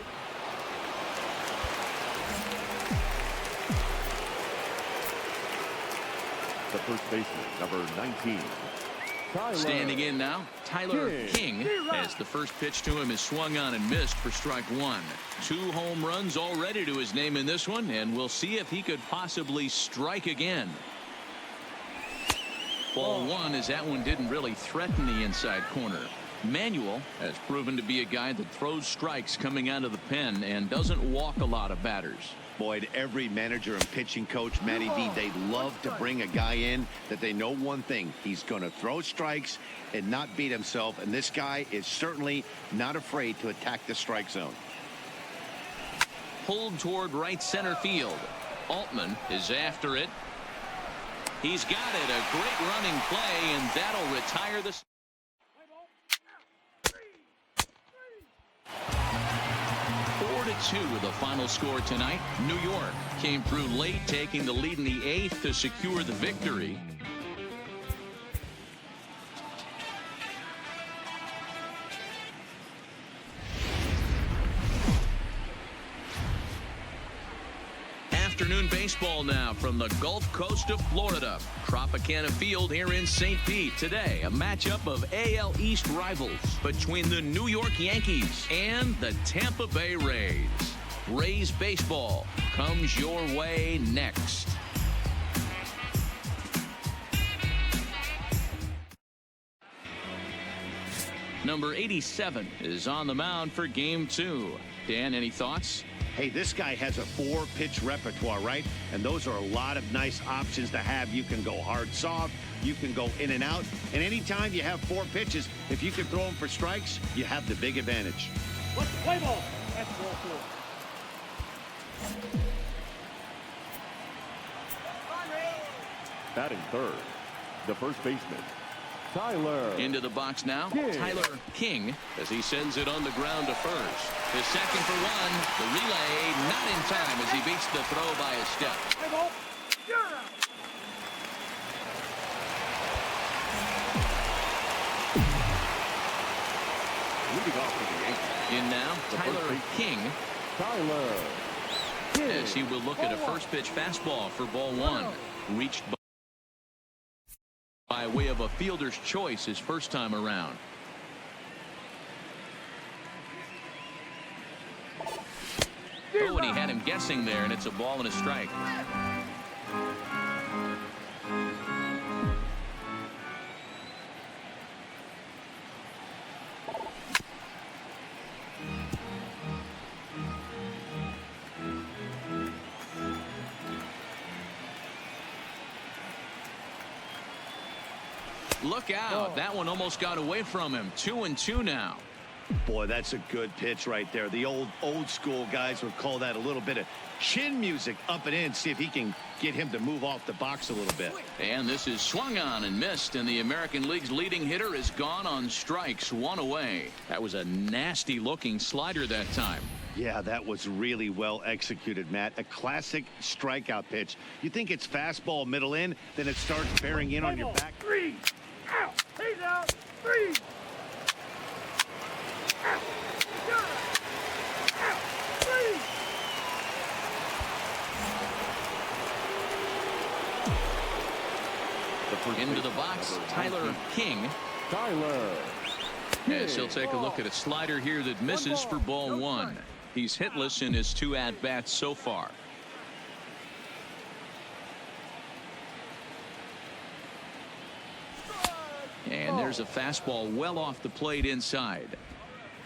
The first baseman, number 19. Tyler Standing in now, Tyler King, as the first pitch to him is swung on and missed for strike 1. 2 home runs already to his name in this one, and we'll see if he could possibly strike again. Ball 1 as that one didn't really threaten the inside corner. Manuel has proven to be a guy that throws strikes coming out of the pen and doesn't walk a lot of batters. Boyd, every manager and pitching coach, Matty V, they love to bring a guy in that they know one thing. He's going to throw strikes and not beat himself, and this guy is certainly not afraid to attack the strike zone. Pulled toward right center field. Altman is after it. He's got it. A great running play, and that'll retire the... 4-2 the final score tonight. New York came through late, taking the lead in the 8th to secure the victory. Afternoon baseball now from the Gulf Coast of Florida. Tropicana Field here in St. Pete. Today, a matchup of AL East rivals between the New York Yankees and the Tampa Bay Rays. Rays baseball comes your way next. Number 87 is on the mound for Game 2. Dan, any thoughts? Hey, this guy has a 4-pitch repertoire, right? And those are a lot of nice options to have. You can go hard, soft. You can go in and out. And anytime you have 4 pitches, if you can throw them for strikes, you have the big advantage. Let's play ball. That's ball 4. Batting third, the first baseman, Into the box now, Tyler King, as he sends it on the ground to first. The second for one. The relay not in time as he beats the throw by a step. In now, Tyler King. As he will look at a first pitch fastball for ball one. Reached by way of a fielder's choice his first time around. Oh, and he had him guessing there, and it's a ball and a strike. Look out. That one almost got away from him. 2-2 now. Boy, that's a good pitch right there. The old school guys would call that a little bit of chin music up and in. See if he can get him to move off the box a little bit. And this is swung on and missed, and the American League's leading hitter is gone on strikes, one away. That was a nasty looking slider that time. Yeah, that was really well executed, Matt. A classic strikeout pitch. You think it's fastball middle in, then it starts bearing in on your back. Three. Out. He's out. Three. Out. Out. Three. Into the box, Tyler King. Yes, he'll take a look at a slider here that misses for ball one. He's hitless in his 2 at-bats so far. And there's a fastball well off the plate inside.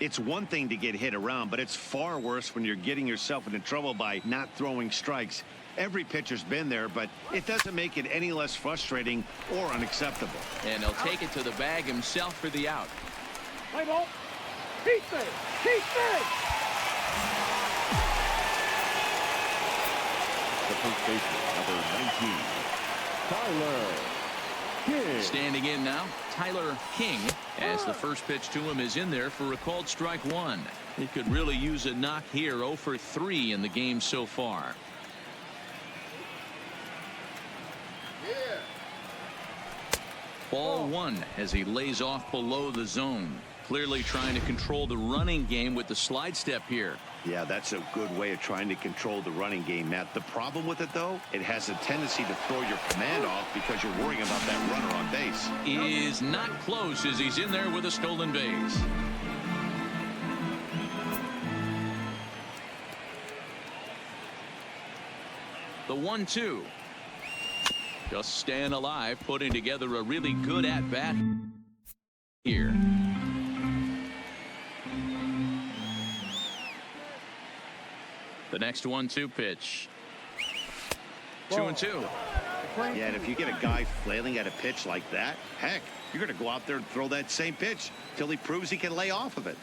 It's one thing to get hit around, but it's far worse when you're getting yourself into trouble by not throwing strikes. Every pitcher's been there, but it doesn't make it any less frustrating or unacceptable. And he'll take it to the bag himself for the out. Play ball. Keep safe. Keep safe. The first baseman, number 19, Tyler King. Standing in now, Tyler King, as the first pitch to him is in there for a called strike one. He could really use a knock here. 0 for 3 in the game so far. Ball one as he lays off below the zone. Clearly trying to control the running game with the slide step here. Yeah, that's a good way of trying to control the running game, Matt. The problem with it, though, it has a tendency to throw your command off because you're worrying about that runner on base. Is not close as he's in there with a stolen base. The 1-2. Just staying alive, putting together a really good at-bat here. The next 1-2 pitch. 2-2. Yeah, and if you get a guy flailing at a pitch like that, heck, you're going to go out there and throw that same pitch till he proves he can lay off of it.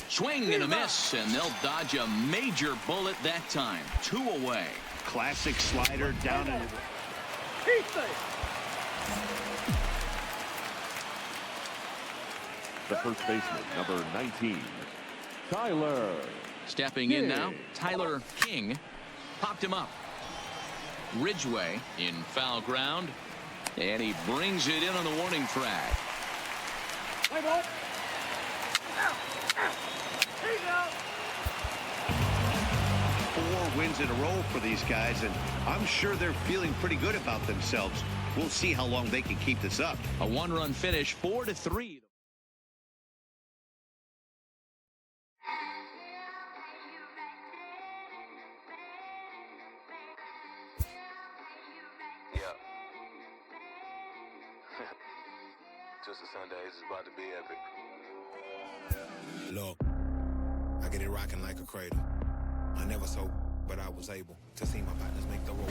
Swing and a miss, and they'll dodge a major bullet that time. 2 away. Classic slider down into the... Keep safe. The first baseman, number 19, Tyler. Stepping in now, Tyler King. Popped him up. Ridgeway in foul ground, and he brings it in on the warning track. Play ball. Out. Out. He's out. 4 wins in a row for these guys, and I'm sure they're feeling pretty good about themselves. We'll see how long they can keep this up. A 1-run finish, 4-3. Just a Sunday, it's about to be epic. Look, I get it rocking like a cradle. I never sold, but I was able to see my partners make the road.